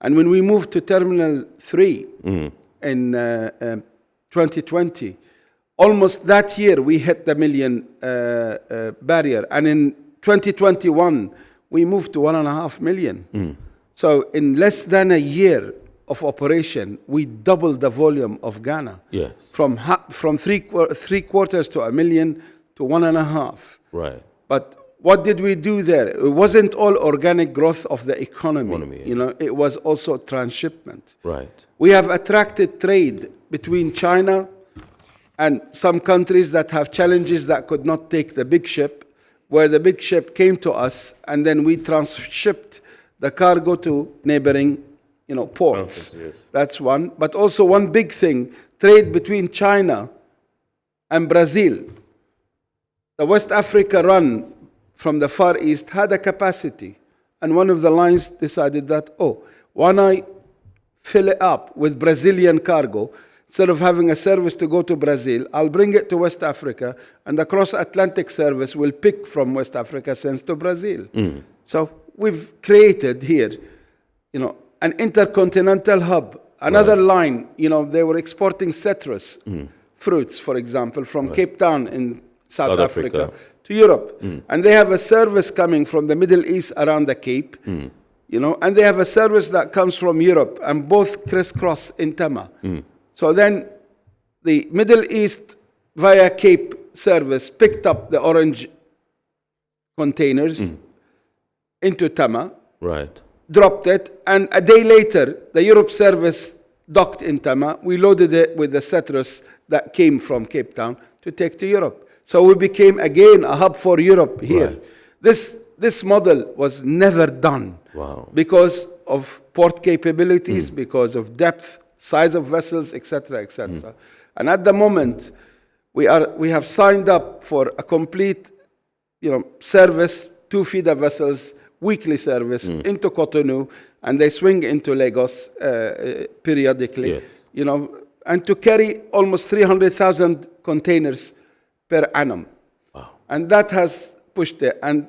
And when we moved to Terminal 3 in 2020, almost that year we hit the million barrier. And in 2021, we moved to 1.5 million. So in less than a year of operation, we doubled the volume of Ghana. Yes. From three quarters to 1 million to 1.5. Right. But what did we do there? It wasn't all organic growth of the economy. It was also transshipment. Right. We have attracted trade between China and some countries that have challenges that could not take the big ship, where the big ship came to us, and then we transshipped the cargo to neighboring ports. Yes. That's one. But also one big thing, trade between China and Brazil. The West Africa run from the Far East had a capacity. And one of the lines decided that, why not fill it up with Brazilian cargo? Instead of having a service to go to Brazil, I'll bring it to West Africa, and the cross-Atlantic service will pick from West Africa, sends to Brazil. So we've created here, an intercontinental hub Another line, they were exporting citrus fruits, for example, from Cape Town in South Africa to Europe. And they have a service coming from the Middle East around the Cape, and they have a service that comes from Europe, and both crisscross in Tema. So then the Middle East via Cape service picked up the orange containers into Tema, dropped it, and a day later, the Europe service docked in Tema. We loaded it with the citrus that came from Cape Town to take to Europe. So we became again a hub for Europe here. This model was never done because of port capabilities, because of depth, size of vessels, etc., etc. And at the moment, we have signed up for a complete, service, 2 feeder vessels, weekly service into Cotonou, and they swing into Lagos periodically. And to carry almost 300,000 containers per annum. And that has pushed it. And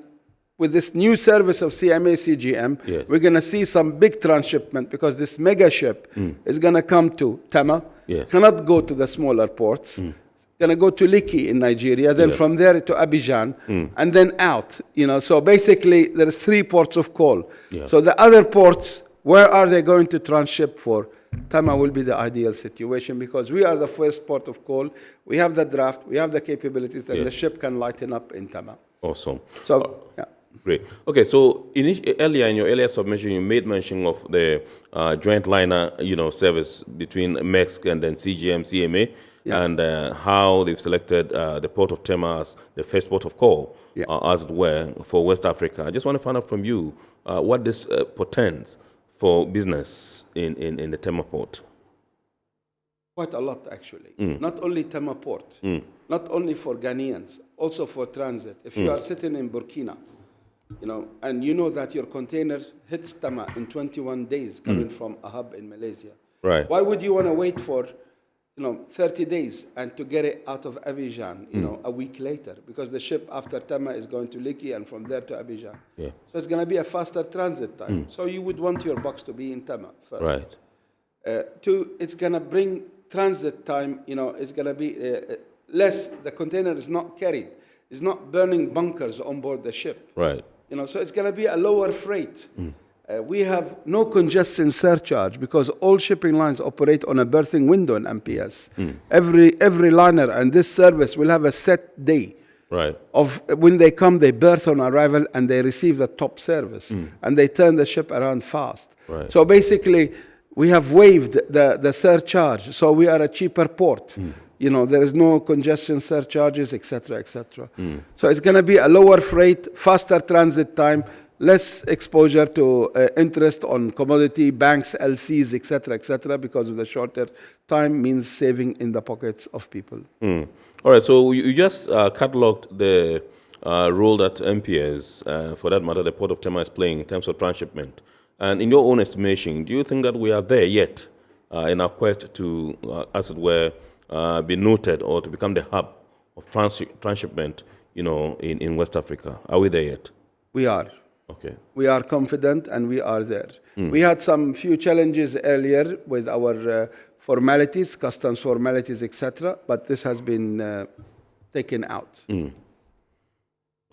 with this new service of CMA CGM, we're going to see some big transshipment because this mega ship is going to come to Tema, cannot go to the smaller ports, going to go to Lekki in Nigeria, then from there to Abidjan, and then out. So basically there's 3 ports of call. So the other ports, where are they going to tranship for? Tema will be the ideal situation because we are the first port of call. We have the draft, we have the capabilities that the ship can lighten up in Tema. Awesome. So, Great. Okay, so earlier in your earlier submission, you made mention of the joint liner, service between MEXC and then CGM, CMA, and how they've selected the port of Tema as the first port of call, as it were, for West Africa. I just want to find out from you what this portends for business in the Tema port. Quite a lot, actually. Not only Tema port, not only for Ghanaians, also for transit. If you are sitting in Burkina, and you know that your container hits Tema in 21 days coming from a hub in Malaysia. Why would you want to wait for 30 days and to get it out of Abidjan, a week later? Because the ship after Tema is going to Lekki and from there to Abidjan. So it's going to be a faster transit time. So you would want your box to be in Tema first. It's going to bring transit time, it's going to be less. The container is not carried. It's not burning bunkers on board the ship. So it's going to be a lower freight. We have no congestion surcharge because all shipping lines operate on a berthing window in MPS. Every liner and this service will have a set day of when they come, they berth on arrival and they receive the top service and they turn the ship around fast. So basically, we have waived the surcharge, so we are a cheaper port. There is no congestion surcharges, etc., etc. So it's going to be a lower freight, faster transit time, less exposure to interest on commodity, banks, LCs, etc., because of the shorter time means saving in the pockets of people. All right, so you just catalogued the role that MPS, for that matter, the Port of Tema is playing in terms of transshipment. And in your own estimation, do you think that we are there yet in our quest to, as it were, be noted or to become the hub of transshipment, in West Africa? Are we there yet? We are. Okay. We are confident and we are there. We had some few challenges earlier with our formalities, customs formalities, etc., but this has been taken out.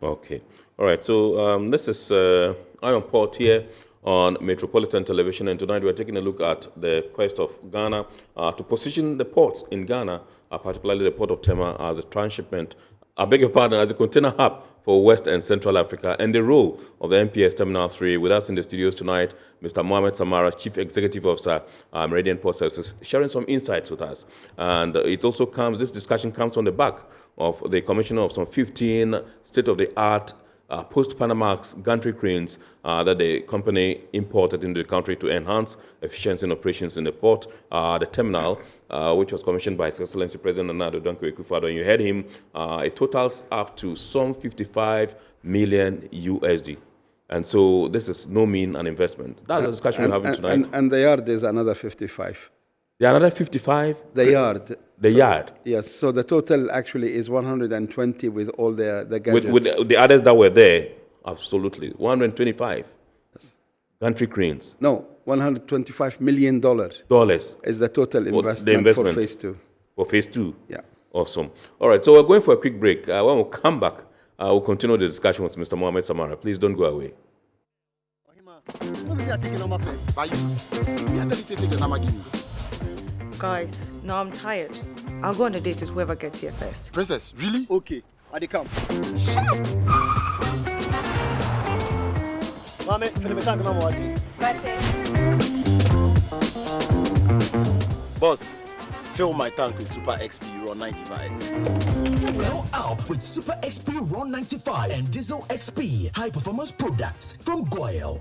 Okay. All right. So this is Iron Port here on Metropolitan Television, and tonight we are taking a look at the quest of Ghana to position the ports in Ghana, particularly the port of Tema, as a transshipment, as a container hub for West and Central Africa, and the role of the MPS Terminal 3. With us in the studios tonight, Mr. Mohamed Samara, Chief Executive Officer, Meridian Port Services, sharing some insights with us. And this discussion comes on the back of the commissioning of some 15 state-of-the-art post-Panamax gantry cranes that the company imported into the country to enhance efficiency in operations in the port. The terminal, which was commissioned by His Excellency President Nana Addo Dankwa Akufo-Addo, and you heard him, it totals up to some 55 million USD. And so this is no mean an investment. That's the discussion we're having tonight. And the yard is another 55. The another 55? The yard. The yard? Yes, so the total actually is 120 with all the gadgets. With the others that were there, absolutely. 125. Yes. Gantry cranes. No, $125 million is the total investment for phase 2. For phase 2? Yeah. Awesome. All right, so we're going for a quick break. When we come back, we'll continue the discussion with Mr. Mohamed Samara. Please don't go away. Guys, now I'm tired. I'll go on a date with whoever gets here first. Princess, really? Okay, I dey come. Shut up! Mame, fill me tank na mwati. Boss, fill my tank with Super XP Euro 95. Fill up with Super XP Ron 95 and Diesel XP high performance products from Goyle.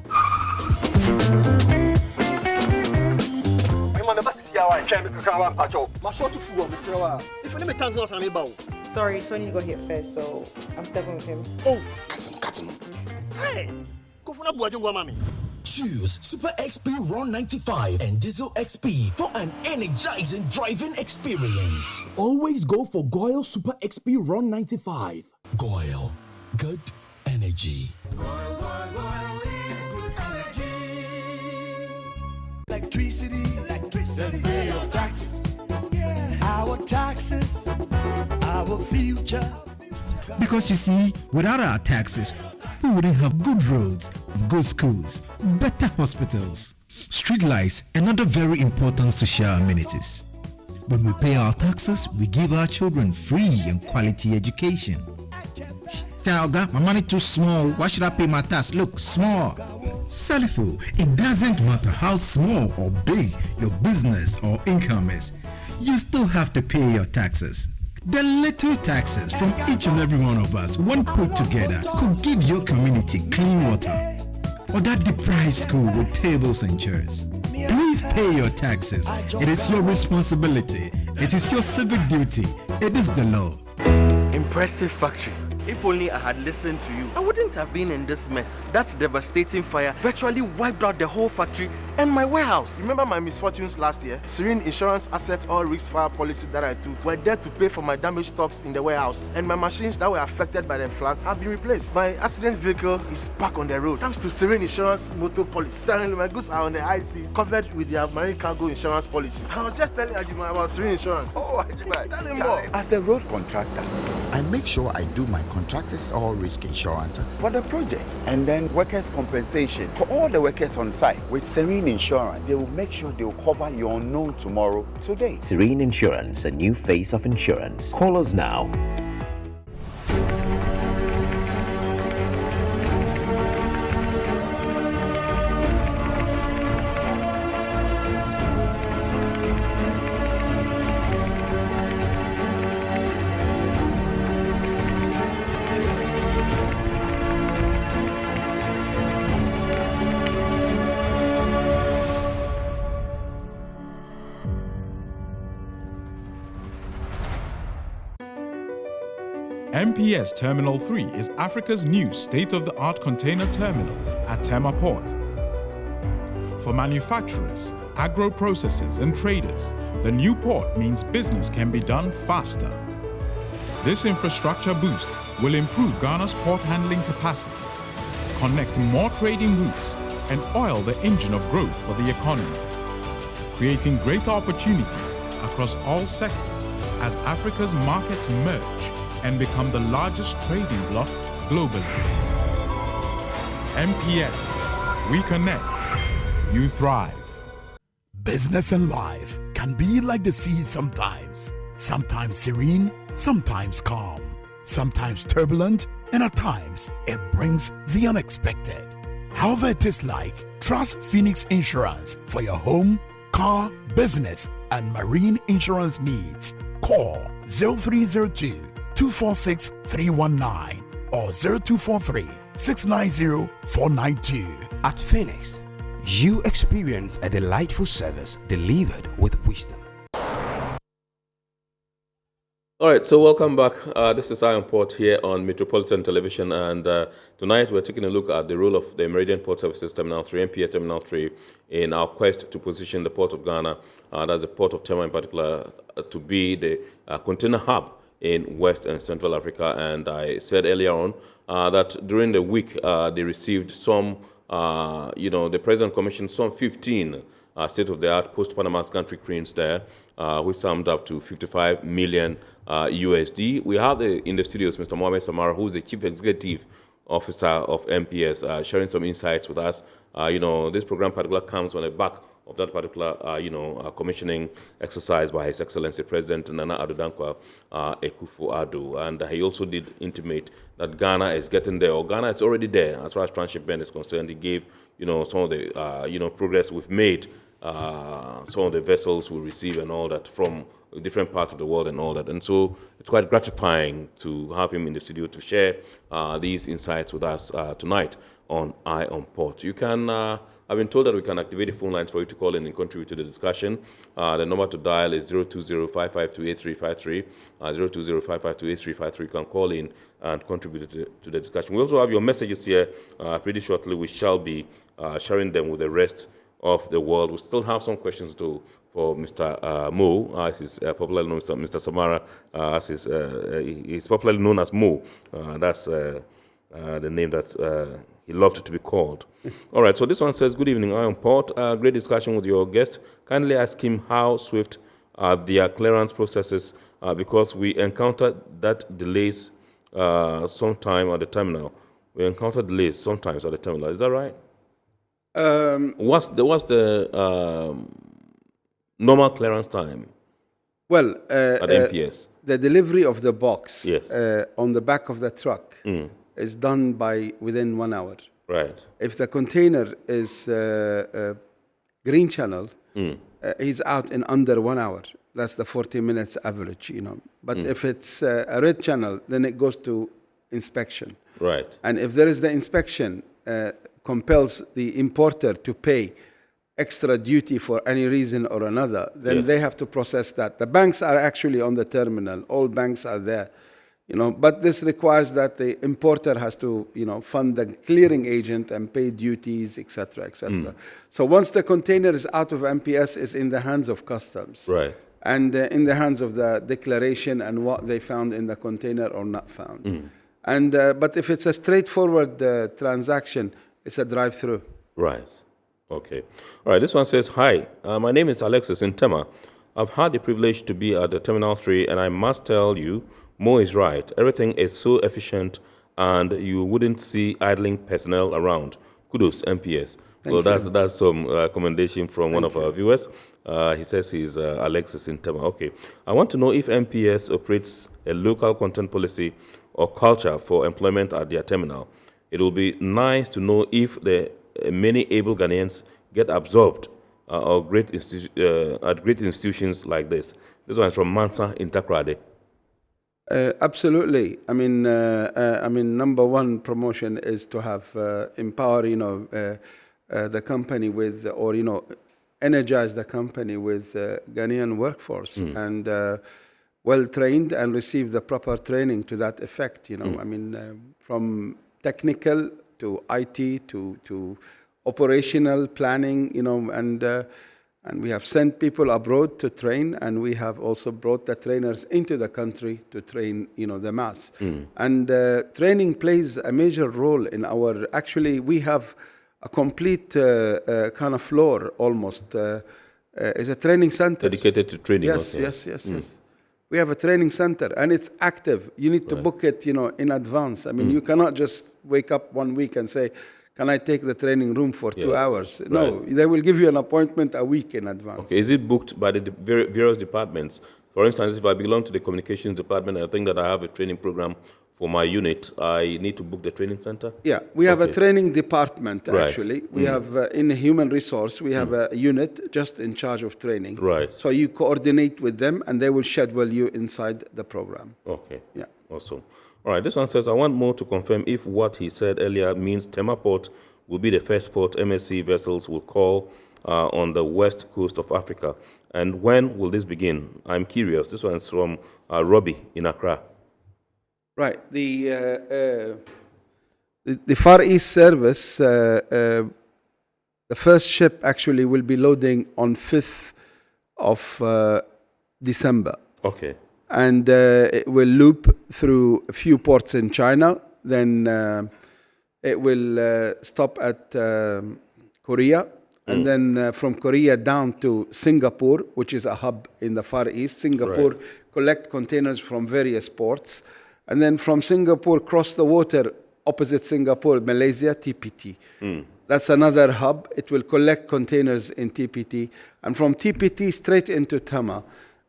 Sorry, Tony got here first, so I'm stepping with him. Oh, cut him. Hey, go for mami. Choose Super XP Ron 95 and Diesel XP for an energizing driving experience. Always go for Goyle Super XP Ron 95. Goyle, good energy. Electricity, then pay your taxes. Yeah. Our taxes, our future. Because you see, without our taxes, we wouldn't have good roads, good schools, better hospitals, street lights, and other very important social amenities. When we pay our taxes, we give our children free and quality education. Talga, my money too small. Why should I pay my tax? Look, small. Salifo, it doesn't matter how small or big your business or income is, you still have to pay your taxes. The little taxes from each and every one of us, when put together, could give your community clean water or that deprived school with tables and chairs. Please pay your taxes. It is your responsibility. It is your civic duty. It is the law. Impressive factory. If only I had listened to you, I wouldn't have been in this mess. That devastating fire virtually wiped out the whole factory and my warehouse. Remember my misfortunes last year? Serene Insurance Asset All Risk Fire policy that I took were there to pay for my damaged stocks in the warehouse. And my machines that were affected by the floods have been replaced. My accident vehicle is back on the road thanks to Serene Insurance motor policy. Currently, my goods are on the high seas covered with their marine cargo insurance policy. I was just telling Ajima about Serene Insurance. Oh, Ajima, tell him more. As a road contractor, I make sure I do my contractors all risk insurance for the projects and then workers' compensation for all the workers on site. With Serene Insurance, they will make sure they will cover your unknown tomorrow today. Serene Insurance, a new face of insurance. Call us now. MPS Terminal 3 is Africa's new state-of-the-art container terminal at Tema Port. For manufacturers, agro-processors and traders, the new port means business can be done faster. This infrastructure boost will improve Ghana's port handling capacity, connect more trading routes, and oil the engine of growth for the economy, creating greater opportunities across all sectors as Africa's markets merge and become the largest trading bloc globally. MPS, we connect, you thrive. Business and life can be like the sea sometimes. Sometimes serene, sometimes calm, sometimes turbulent, and at times it brings the unexpected. However it is like, trust Phoenix Insurance for your home, car, business, and marine insurance needs. Call 0302-246-319 or 0243-690-492. At Phoenix, you experience a delightful service delivered with wisdom. All right, so welcome back. This is Iron Port here on Metropolitan Television, and tonight we're taking a look at the role of the Meridian Port Services Terminal 3, MPS Terminal 3, in our quest to position the Port of Ghana, that's the Port of Tema in particular, to be the container hub in West and Central Africa. And I said earlier on that during the week they received some the President commissioned some 15 state-of-the-art post-Panama country cranes there, which summed up to 55 million USD. We have in the studios Mr. Mohamed Samara, who is the Chief Executive Officer of MPS, sharing some insights with us. This program particularly comes on the back of that particular, commissioning exercise by His Excellency President Nana Addo Dankwa Akufo-Addo. And he also did intimate that Ghana is getting there, or Ghana is already there as far as transshipment is concerned. He gave, some of the, progress we've made, some of the vessels we receive and all that from different parts of the world and all that. And so it's quite gratifying to have him in the studio to share these insights with us tonight on Eye on Port. You can, I've been told that we can activate the phone lines for you to call in and contribute to the discussion. The number to dial is 020-552-8353, 020-552-8353. You can call in and contribute to the discussion. We also have your messages here. Pretty shortly, we shall be sharing them with the rest of the world. We still have some questions for Mr. Mo, as is popularly known as Mr. Samara, as he's popularly known as Mo. That's the name that he loved to be called. All right, so this one says, good evening, Eye on Port. Great discussion with your guest. Kindly ask him how swift are their clearance processes, because we encountered that delays sometime at the terminal. We encountered delays sometimes at the terminal. Is that right? What's the normal clearance time? Well, at MPS, the delivery of the box, yes, on the back of the truck is done within 1 hour. Right. If the container is green channel, he's out in under 1 hour. That's the 40 minutes average, But if it's a red channel, then it goes to inspection. Right. And if there is the inspection, compels the importer to pay extra duty for any reason or another, then they have to process that. The banks are actually on the terminal. All banks are there, But this requires that the importer has to, fund the clearing agent and pay duties, etc., etc. So once the container is out of MPS, it's in the hands of customs. Right. And in the hands of the declaration and what they found in the container or not found. And but if it's a straightforward transaction, it's a drive-through. Right. Okay. All right. This one says, hi, my name is Alexis in Tema. I've had the privilege to be at the Terminal 3, and I must tell you, Mo is right. Everything is so efficient, and you wouldn't see idling personnel around. Kudos, MPS. Well, that's some commendation from one of our viewers. He says he's Alexis in Tema. Okay. I want to know if MPS operates a local content policy or culture for employment at their terminal. It will be nice to know if the many able Ghanaians get absorbed at great institutions like this. This one is from Mansa in Takoradi. Absolutely. I mean, number one promotion is to have empower, the company with, or energize the company with Ghanaian workforce and well trained and receive the proper training to that effect. From technical to IT to operational planning, and we have sent people abroad to train, and we have also brought the trainers into the country to train, the mass. And training plays a major role in our. Actually, we have a complete kind of floor almost. Is a training center dedicated to training. Yes, okay. Yes. We have a training center, and it's active. You need to book it, in advance. I mean, you cannot just wake up 1 week and say, can I take the training room for 2 hours? No, they will give you an appointment a week in advance. Okay. Is it booked by the various departments? For instance, if I belong to the communications department, I think that I have a training program for my unit, I need to book the training center? Yeah, we have a training department, actually. We have, in human resource, we have a unit just in charge of training. Right. So you coordinate with them, and they will schedule you inside the program. Okay. Yeah. Awesome. All right, this one says, I want Mo to confirm if what he said earlier means Tema Port will be the first port MSC vessels will call on the west coast of Africa. And when will this begin? I'm curious. This one is from Robbie in Accra. Right. The Far East service, the first ship actually will be loading on 5th of December. Okay. And it will loop through a few ports in China, then it will stop at Korea, and then from Korea down to Singapore, which is a hub in the Far East. Singapore collect containers from various ports, and then from Singapore cross the water opposite Singapore, Malaysia, TPT. That's another hub. It will collect containers in TPT, and from TPT straight into Tema,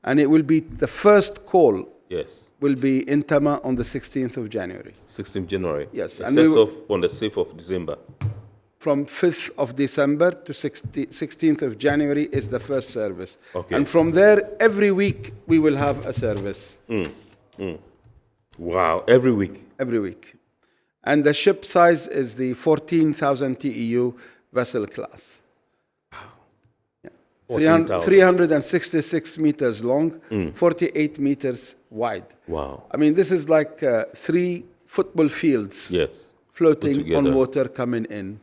and it will be the first call. Yes. Will be in Tema on the 16th of January. 16th January. Yes. It sets off on the 6th of December. From 5th of December to 16th of January is the first service. Okay. And from there, every week, we will have a service. Wow, every week? Every week. And the ship size is the 14,000 TEU vessel class. Yeah. 366 meters long, 48 meters wide. Wow. I mean, this is like 3 football fields. Yes. Floating on water coming in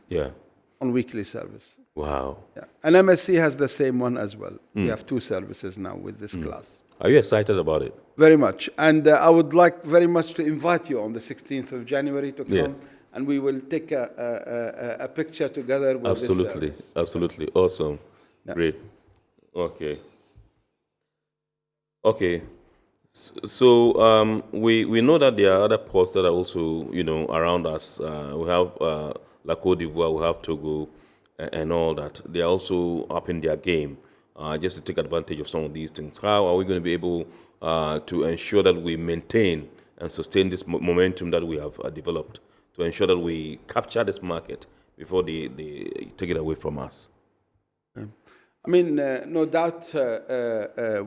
on weekly service. Wow. Yeah. And MSC has the same one as well. We have 2 services now with this class. Are you excited about it? Very much. And I would like very much to invite you on the 16th of January to come, and we will take a picture together with this service. Absolutely. Awesome. Yeah. Great. Okay. Okay. So we know that there are other ports that are also, around us. We have La Côte d'Ivoire, we have Togo, and all that. They are also up in their game, just to take advantage of some of these things. How are we going to be able to ensure that we maintain and sustain this momentum that we have developed, to ensure that we capture this market before they take it away from us? I mean, no doubt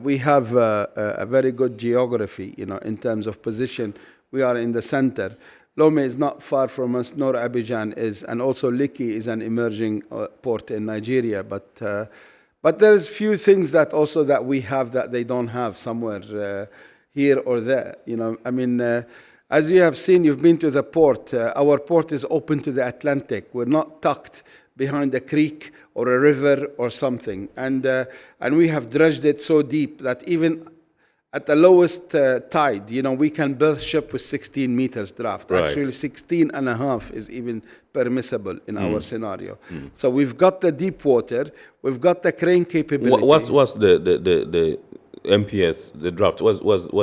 we have a very good geography, in terms of position. We are in the center. Lomé is not far from us, nor Abidjan is, and also Lekki is an emerging port in Nigeria. But there is few things that we have that they don't have somewhere here or there. I mean, as you have seen, you've been to the port. Our port is open to the Atlantic. We're not tucked behind a creek or a river or something. And we have dredged it so deep that even at the lowest tide, we can berth ship with 16 meters draft. Right. Actually, 16 and a half is even permissible in our scenario. So we've got the deep water, we've got the crane capability. What's the MPS, the draft? What's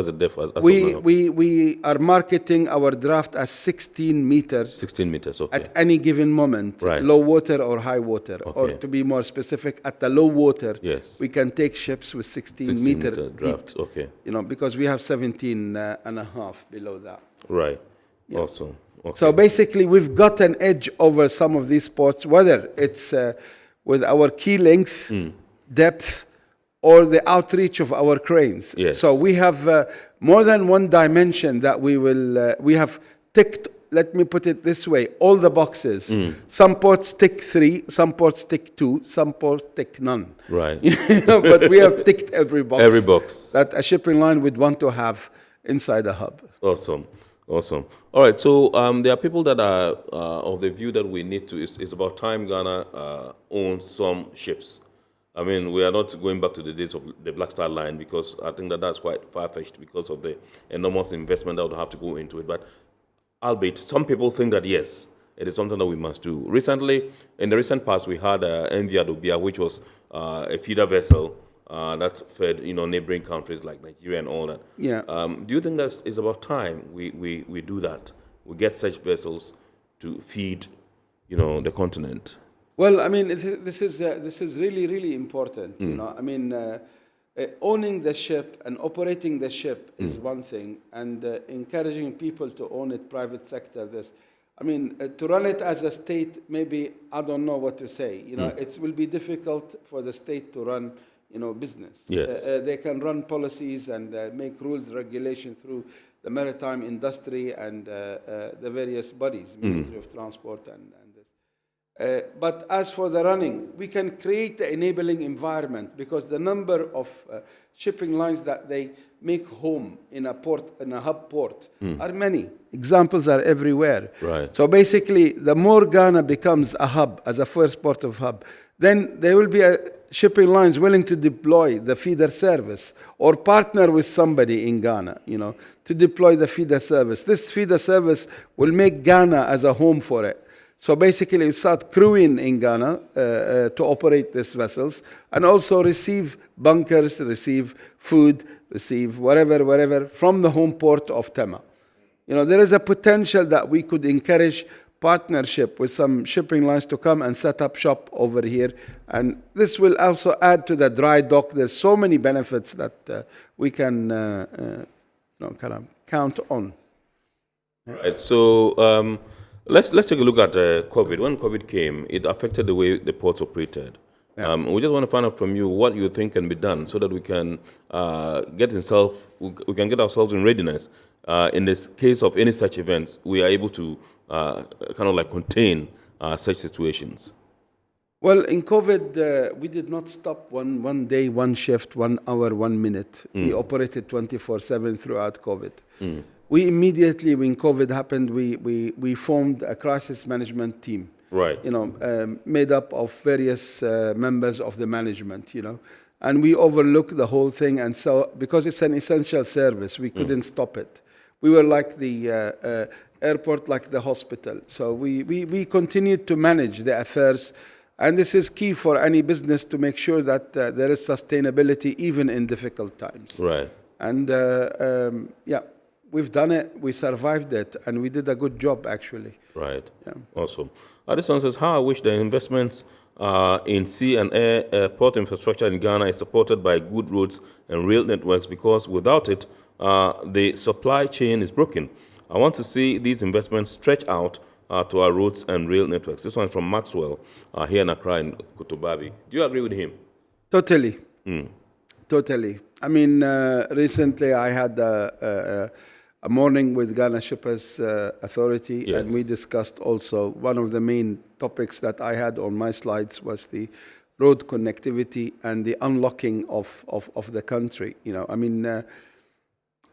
the depth? We are marketing our draft as 16 meters. 16 meters, okay. At any given moment, low water or high water. Okay. Or to be more specific, at the low water, we can take ships with 16 meter draft, okay. Because we have 17 and a half below that. Right. Yeah. Awesome. Okay. So basically, we've got an edge over some of these ports, whether it's with our key length, depth, or the outreach of our cranes. Yes. So we have more than one dimension that we have ticked, let me put it this way, all the boxes. Some ports tick 3, some ports tick 2, some ports tick none. Right. But we have ticked every box. Every box. That a shipping line would want to have inside a hub. Awesome. Awesome. All right, so there are people that are of the view that we need to, it's about time Ghana owns some ships. I mean, we are not going back to the days of the Black Star Line, because I think that's quite far-fetched because of the enormous investment that would have to go into it. But albeit, some people think that, yes, it is something that we must do. Recently, in the recent past, we had MV Adobia, which was a feeder vessel that fed, neighboring countries like Nigeria and all that. Yeah. Do you think that it's about time we do that? We get such vessels to feed, the continent? Well, I mean, this is really, really important. I mean, owning the ship and operating the ship is one thing, and encouraging people to own it, private sector. To run it as a state, maybe I don't know what to say. It will be difficult for the state to run, business. Yes. They can run policies and make rules, regulation through the maritime industry and the various bodies, Ministry of Transport and this. But as for the running, we can create the enabling environment, because the number of shipping lines that they make home in a port, in a hub port, are many. Examples are everywhere. Right. So basically, the more Ghana becomes a hub, as a first port of hub, then there will be shipping lines willing to deploy the feeder service or partner with somebody in Ghana, to deploy the feeder service. This feeder service will make Ghana as a home for it. So basically, we start crewing in Ghana to operate these vessels and also receive bunkers, receive food, receive whatever from the home port of Tema. There is a potential that we could encourage partnership with some shipping lines to come and set up shop over here. And this will also add to the dry dock. There's so many benefits that we can kind of count on. Right. So let's take a look at COVID. When COVID came, it affected the way the ports operated. Yeah. We just want to find out from you what you think can be done so that we can get ourselves in readiness. In this case of any such events, we are able to kind of like contain such situations. Well, in COVID, we did not stop one day, one shift, 1 hour, 1 minute. We operated 24/7 throughout COVID. We immediately, when COVID happened, we formed a crisis management team. Right. Made up of various members of the management, and we overlooked the whole thing. And so, because it's an essential service, we couldn't stop it. We were like the airport, like the hospital. So we continued to manage the affairs. And this is key for any business to make sure that there is sustainability even in difficult times. Right. And we've done it, we survived it, and we did a good job, actually. Right. Yeah. Awesome. This one says, how I wish the investments in sea and air port infrastructure in Ghana is supported by good roads and rail networks, because without it, the supply chain is broken. I want to see these investments stretch out to our roads and rail networks. This one is from Maxwell here in Accra in Kotobabi. Do you agree with him? Totally. Totally. I mean, recently I had a morning with Ghana Shippers Authority, yes. And we discussed also one of the main topics that I had on my slides was the road connectivity and the unlocking of the country. I mean,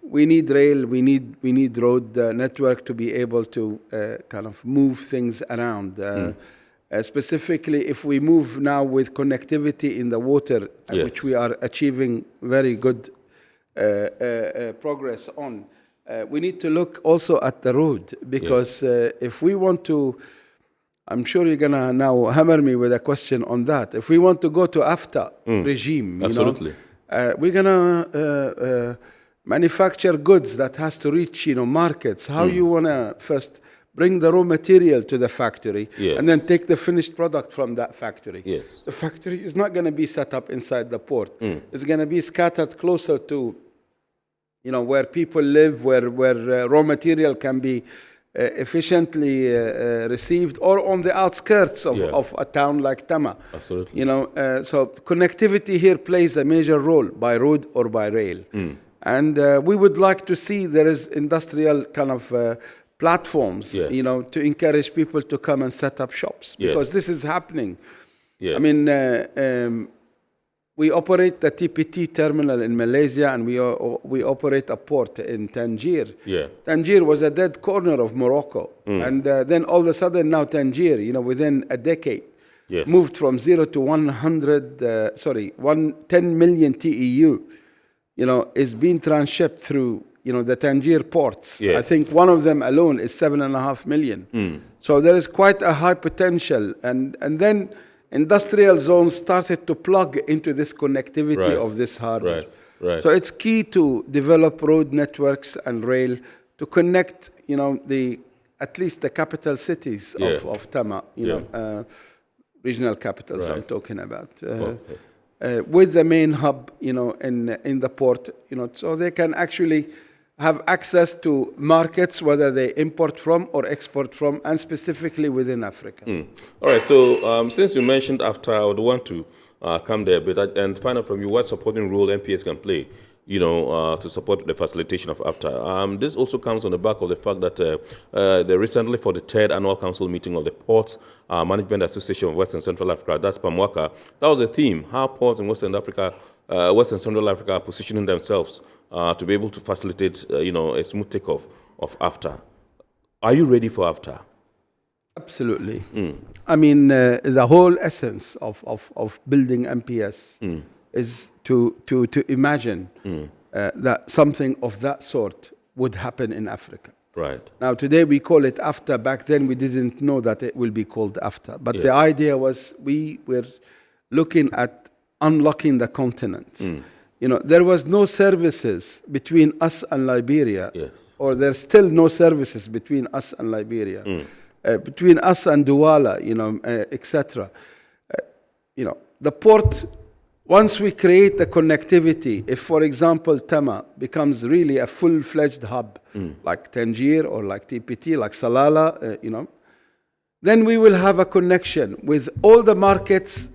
we need rail, we need road network to be able to kind of move things around. Specifically, if we move now with connectivity in the water, yes. Which we are achieving very good progress on, we need to look also at the road, because if we want to, I'm sure you're going to now hammer me with a question on that. If we want to go to AFTA regime, absolutely. We're going to manufacture goods that has to reach markets. How you want to first bring the raw material to the factory, yes. And then take the finished product from that factory. Yes. The factory is not going to be set up inside the port. It's going to be scattered closer to where people live, where raw material can be efficiently received, or on the outskirts of a town like Tema. Absolutely. So connectivity here plays a major role by road or by rail. And we would like to see there is industrial kind of platforms, yes. To encourage people to come and set up shops, because this is happening. Yes. I mean, we operate the TPT terminal in Malaysia, and we operate a port in Tangier. Yeah. Tangier was a dead corner of Morocco, and then all of a sudden now Tangier, within a decade, yes. moved from 0 to 10 million TEU. Is being transshipped through, the Tangier ports. Yes. I think one of them alone is 7.5 million. So there is quite a high potential. And then industrial zones started to plug into this connectivity of this harbor. Right. So it's key to develop road networks and rail to connect, at least the capital cities of Tema, regional capitals I'm talking about. With the main hub, in the port, so they can actually have access to markets, whether they import from or export from, and specifically within Africa. All right, so since you mentioned AFTA, I would want to come there a bit and find out from you what supporting role MPS can play, to support the facilitation of AFTA. This also comes on the back of the fact that they recently, for the 3rd annual council meeting of the Ports Management Association of Western Central Africa, that's PAMWACA, that was a theme, how ports in Western Central Africa are positioning themselves to be able to facilitate, a smooth takeoff of AFTA. Are you ready for AFTA? Absolutely. I mean, the whole essence of building MPS is to imagine that something of that sort would happen in Africa. Right. Now, today we call it AFTA. Back then, we didn't know that it will be called AFTA. But Yeah. the idea was we were looking at unlocking the continent. There was no services between us and Liberia, or there's still no services between us and Liberia, between us and Douala, etc. The port, once we create the connectivity, if, for example, Tema becomes really a full-fledged hub, like Tangier or like TPT, like Salala, then we will have a connection with all the markets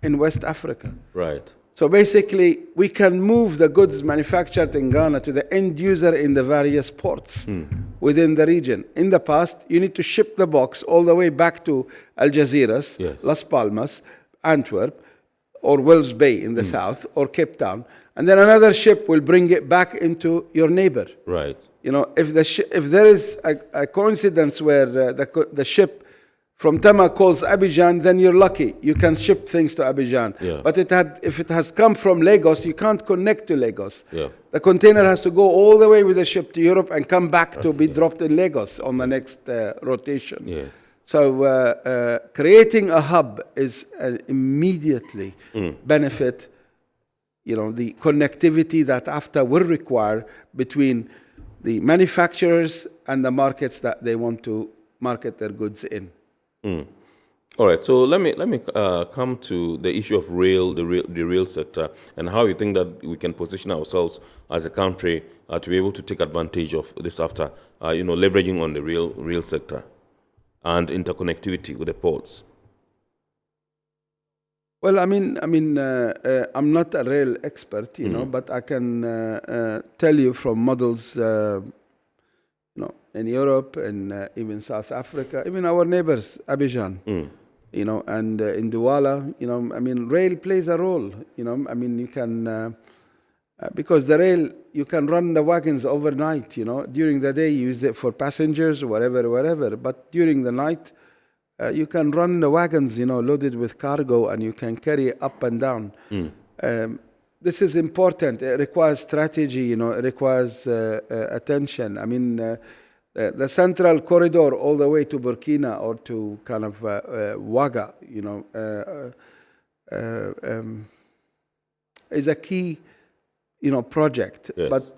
in West Africa. Right. So basically, we can move the goods manufactured in Ghana to the end user in the various ports within the region. In the past, you need to ship the box all the way back to Algeciras, Las Palmas, Antwerp, or Wells Bay in the south, or Cape Town, and then another ship will bring it back into your neighbor. Right. If there is a coincidence where the ship from Tema calls Abidjan, then you're lucky. You can ship things to Abidjan. Yeah. But if it has come from Lagos, you can't connect to Lagos. Yeah. The container has to go all the way with the ship to Europe and come back to be dropped in Lagos on the next rotation. Yeah. So creating a hub is immediately benefit, the connectivity that AFTA will require between the manufacturers and the markets that they want to market their goods in. All right, so let me come to the issue of the rail sector, and how you think that we can position ourselves as a country to be able to take advantage of this after, leveraging on the rail sector and interconnectivity with the ports. Well, I'm not a rail expert, but I can tell you from models, in Europe and even South Africa, even our neighbors, Abidjan, and in Douala, rail plays a role. You can, because the rail, you can run the wagons overnight. During the day you use it for passengers or whatever. But during the night, you can run the wagons, loaded with cargo, and you can carry it up and down. This is important. It requires strategy. It requires attention. The central corridor all the way to Burkina or to kind of Ouaga, is a key, project. Yes. But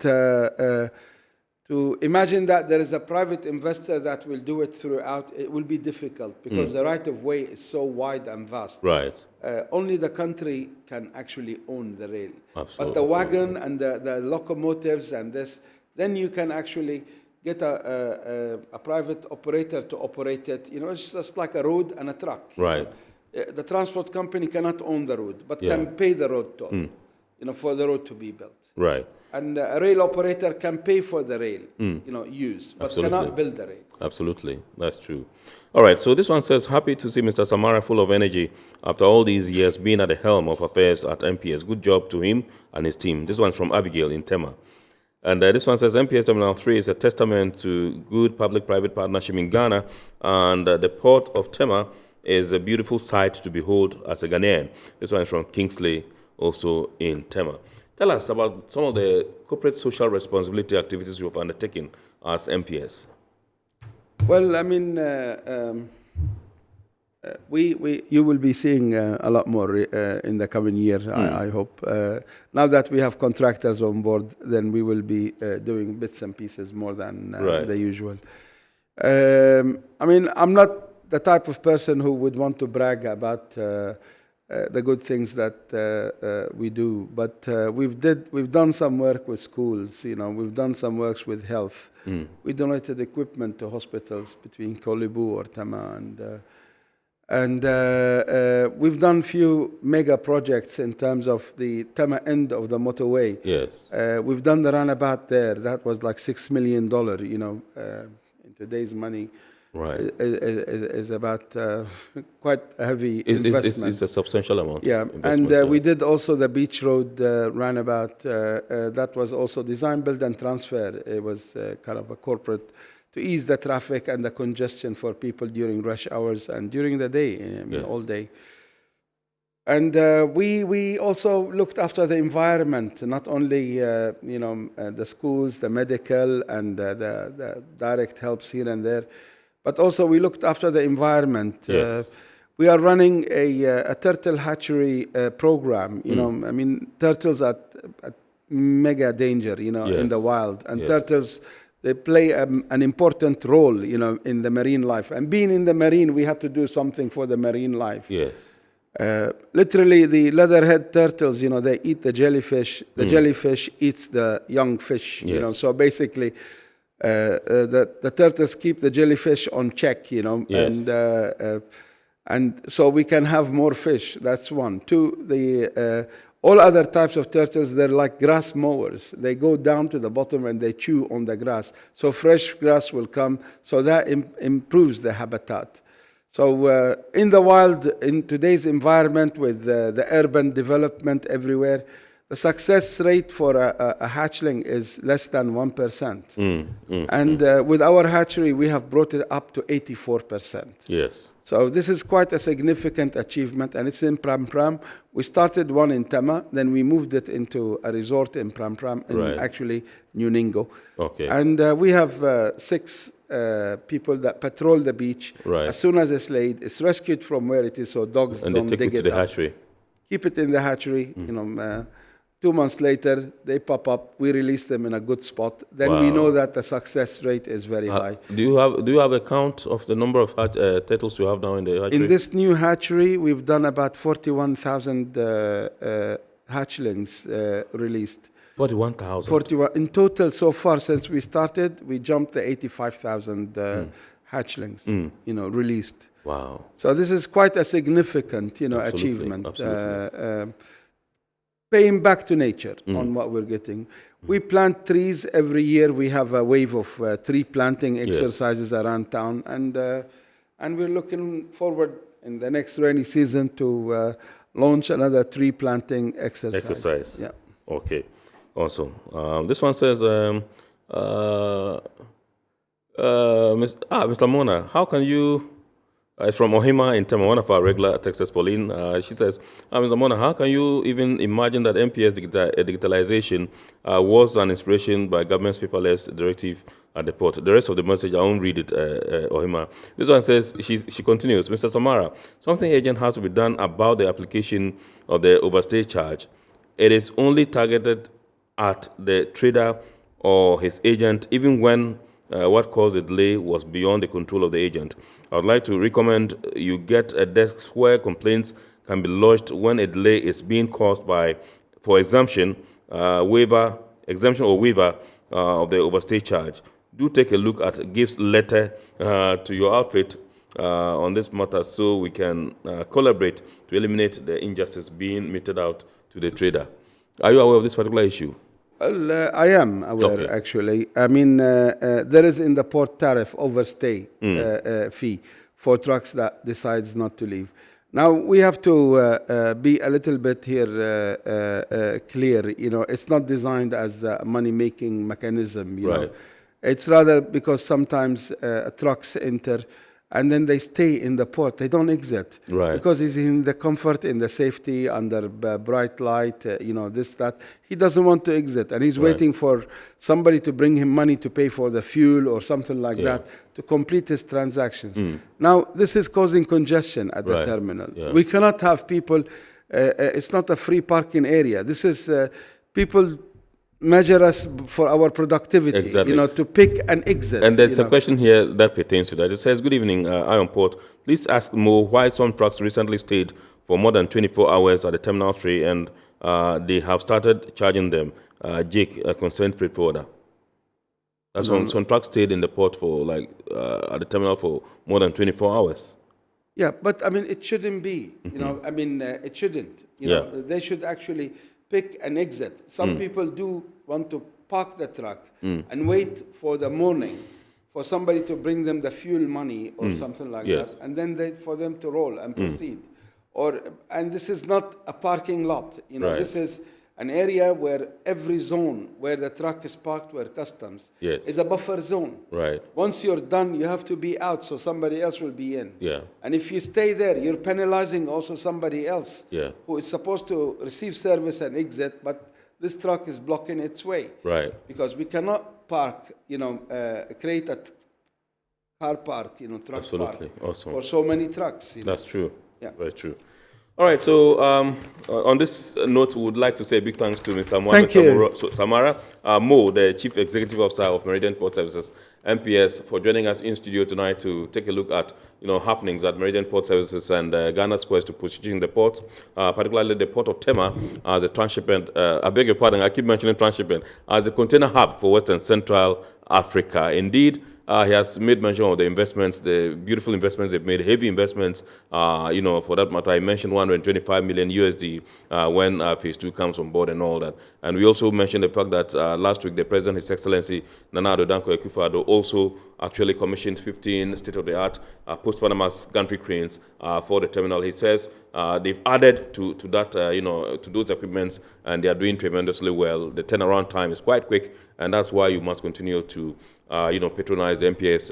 to imagine that there is a private investor that will do it throughout, it will be difficult because the right of way is so wide and vast. Right. Only the country can actually own the rail. Absolutely. But the wagon and the locomotives and this, then you can actually get a private operator to operate it. It's just like a road and a truck. Right. The transport company cannot own the road, but can pay the road toll, for the road to be built. Right. And a rail operator can pay for the rail, use, but Absolutely. cannot build the rail. Absolutely, that's true. All right, so this one says, happy to see Mr. Samara full of energy after all these years being at the helm of affairs at MPS. Good job to him and his team. This one's from Abigail in Tema. And this one says, MPS Terminal 3 is a testament to good public-private partnership in Ghana, and the port of Tema is a beautiful sight to behold as a Ghanaian. This one is from Kingsley, also in Tema. Tell us about some of the corporate social responsibility activities you have undertaken as MPS. Well, you will be seeing a lot more in the coming year, I hope. Now that we have contractors on board, then we will be doing bits and pieces more than the usual. I'm not the type of person who would want to brag about the good things that we do, but we've done some work with schools. We've done some works with health. We donated equipment to hospitals between Kolibu or Tema and we've done few mega projects in terms of the Tema end of the motorway. Yes. We've done the runabout there. That was like $6 million, in today's money. Right. Is about quite a heavy investment. It's a substantial amount. Yeah, and we did also the Beach Road runabout. That was also design, build, and transfer. It was kind of a corporate to ease the traffic and the congestion for people during rush hours and during the day, all day. And we also looked after the environment, not only the schools, the medical, and the direct helps here and there, but also we looked after the environment. Yes. We are running a turtle hatchery program. I mean, turtles are at mega danger, in the wild, and turtles, they play an important role, in the marine life. And being in the marine, we had to do something for the marine life. Yes. Literally, the leatherhead turtles, they eat the jellyfish. The jellyfish eats the young fish. Yes. So basically, the turtles keep the jellyfish on check. Yes. And so we can have more fish. That's one. Two, all other types of turtles, they're like grass mowers. They go down to the bottom and they chew on the grass. So fresh grass will come. So that improves the habitat. So in the wild, in today's environment with the urban development everywhere, the success rate for a hatchling is less than 1%. And with our hatchery, we have brought it up to 84%. Yes. So this is quite a significant achievement, and it's in Pram Pram. We started one in Tema, then we moved it into a resort in Pram Pram, in actually New Ningo. Okay. And we have 6 people that patrol the beach. Right. As soon as it's laid, it's rescued from where it is, so dogs and don't they take dig it to the up. hatchery. Keep it in the hatchery. 2 months later, they pop up. We release them in a good spot. Then we know that the success rate is very high. Do you have a count of the number of turtles you have now in the hatchery? In this new hatchery, we've done about 41,000 hatchlings released. 41,000? 41 in total so far since we started. We jumped the 85,000 hatchlings, released. Wow! So this is quite a significant, achievement. Paying back to nature on what we're getting. We plant trees every year. We have a wave of tree planting exercises around town, and we're looking forward in the next rainy season to launch another tree planting exercise. Yeah. Okay. Awesome. This one says, Mr. Mona, how can you? It's from Ohima in Tema, one of our regular Texas Pauline. She says, Mr. Mona, how can you even imagine that MPS digitalization was an inspiration by government's paperless directive at the port? The rest of the message, I won't read it, Ohima. This one says, she continues, Mr. Samara, something urgent has to be done about the application of the overstay charge. It is only targeted at the trader or his agent, even when what caused the delay was beyond the control of the agent. I would like to recommend you get a desk where complaints can be lodged when a delay is being caused by, for exemption or waiver of the overstay charge. Do take a look at GIFF's letter to your outfit on this matter so we can collaborate to eliminate the injustice being meted out to the trader. Are you aware of this particular issue? Well, I am aware, actually. I mean, there is in the port tariff overstay fee for trucks that decides not to leave. Now, we have to be a little bit here clear. It's not designed as a money-making mechanism. You know? It's rather because sometimes trucks enter and then they stay in the port. They don't exit. Because he's in the comfort, in the safety, under bright light, this, that. He doesn't want to exit. And he's waiting for somebody to bring him money to pay for the fuel or something like that to complete his transactions. Now, this is causing congestion at the terminal. We cannot have people, it's not a free parking area. This is people measure us for our productivity, to pick and exit. And there's a question here that pertains to that. It says, good evening, Iron Port. Please ask Mo why some trucks recently stayed for more than 24 hours at the terminal tray and they have started charging them. Jake, a concerned freight forwarder. Some trucks stayed in the port for at the terminal for more than 24 hours. Yeah, but I mean, it shouldn't be, it shouldn't. They should actually pick and exit. Some people do want to park the truck and wait for the morning for somebody to bring them the fuel money or something like that, and then for them to roll and proceed. And this is not a parking lot. This is an area where every zone where the truck is parked, where customs, Yes. is a buffer zone. Right. Once you're done, you have to be out, so somebody else will be in. Yeah. And if you stay there, you're penalizing also somebody else Yeah. who is supposed to receive service and exit, but this truck is blocking its way. Right. Because we cannot park, create a car park, truck Absolutely. park Awesome. for so many trucks. That's true. Yeah. Very true. All right, so on this note, we would like to say a big thanks to Mr. Mohamed Thank you. Samara Mo, the Chief Executive Officer of Meridian Port Services, MPS, for joining us in studio tonight to take a look at happenings at Meridian Port Services and Ghana's quest to position the port, particularly the port of Tema as a transshipment. I beg your pardon, I keep mentioning transshipment as a container hub for Western Central Africa. Indeed, he has made mention of the investments, the beautiful investments they've made, heavy investments. For that matter, I mentioned 125 million USD when Phase 2 comes on board and all that. And we also mentioned the fact that last week the President, His Excellency Nana Addo Dankwa Akufo-Addo, also actually commissioned 15 state-of-the-art post-Panama gantry cranes for the terminal. He says they've added to that, to those equipments, and they are doing tremendously well. The turnaround time is quite quick, and that's why you must continue to patronize the MPS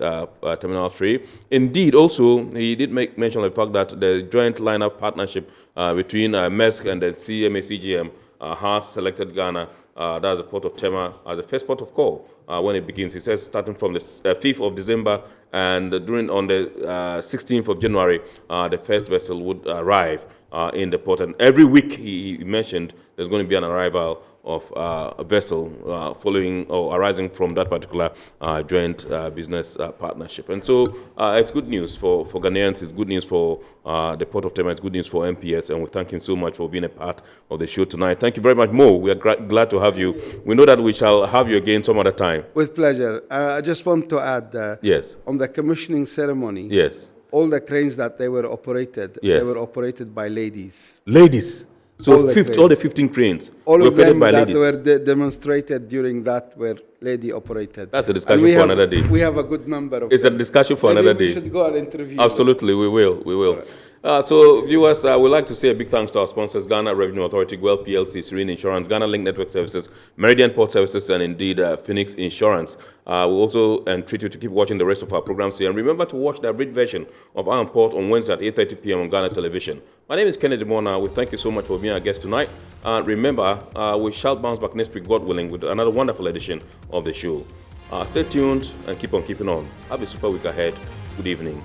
Terminal 3. Indeed, also, he did make mention of the fact that the joint lineup partnership between Maersk and the CMA-CGM has selected Ghana, that's the port of Tema, as the first port of call when it begins. He says starting from the 5th of December and on the 16th of January, the first vessel would arrive in the port. And every week, he mentioned, there's going to be an arrival of a vessel following or arising from that particular joint business partnership. And so it's good news for Ghanaians, it's good news for the Port of Tema, it's good news for MPS, and we thank him so much for being a part of the show tonight. Thank you very much, Mo. We are glad to have you. We know that we shall have you again some other time. With pleasure. I just want to add, yes, on the commissioning ceremony, yes, all the cranes that they were operated, yes, they were operated by ladies. Ladies? So all the 15 cranes all of them by that ladies. were demonstrated during that were lady operated. That's a discussion for another day. We have a good number of It's them. a discussion for Maybe another day. We should go and interview. Absolutely, we will. So, viewers, we'd like to say a big thanks to our sponsors, Ghana Revenue Authority, GWEL PLC, Serene Insurance, Ghana Link Network Services, Meridian Port Services, and indeed Phoenix Insurance. We also entreat you to keep watching the rest of our programs here. And remember to watch the abridged version of Iron Port on Wednesday at 8:30 p.m. on Ghana Television. My name is Kennedy Mona. We thank you so much for being our guest tonight. And remember, we shall bounce back next week, God willing, with another wonderful edition of the show. Stay tuned and keep on keeping on. Have a super week ahead. Good evening.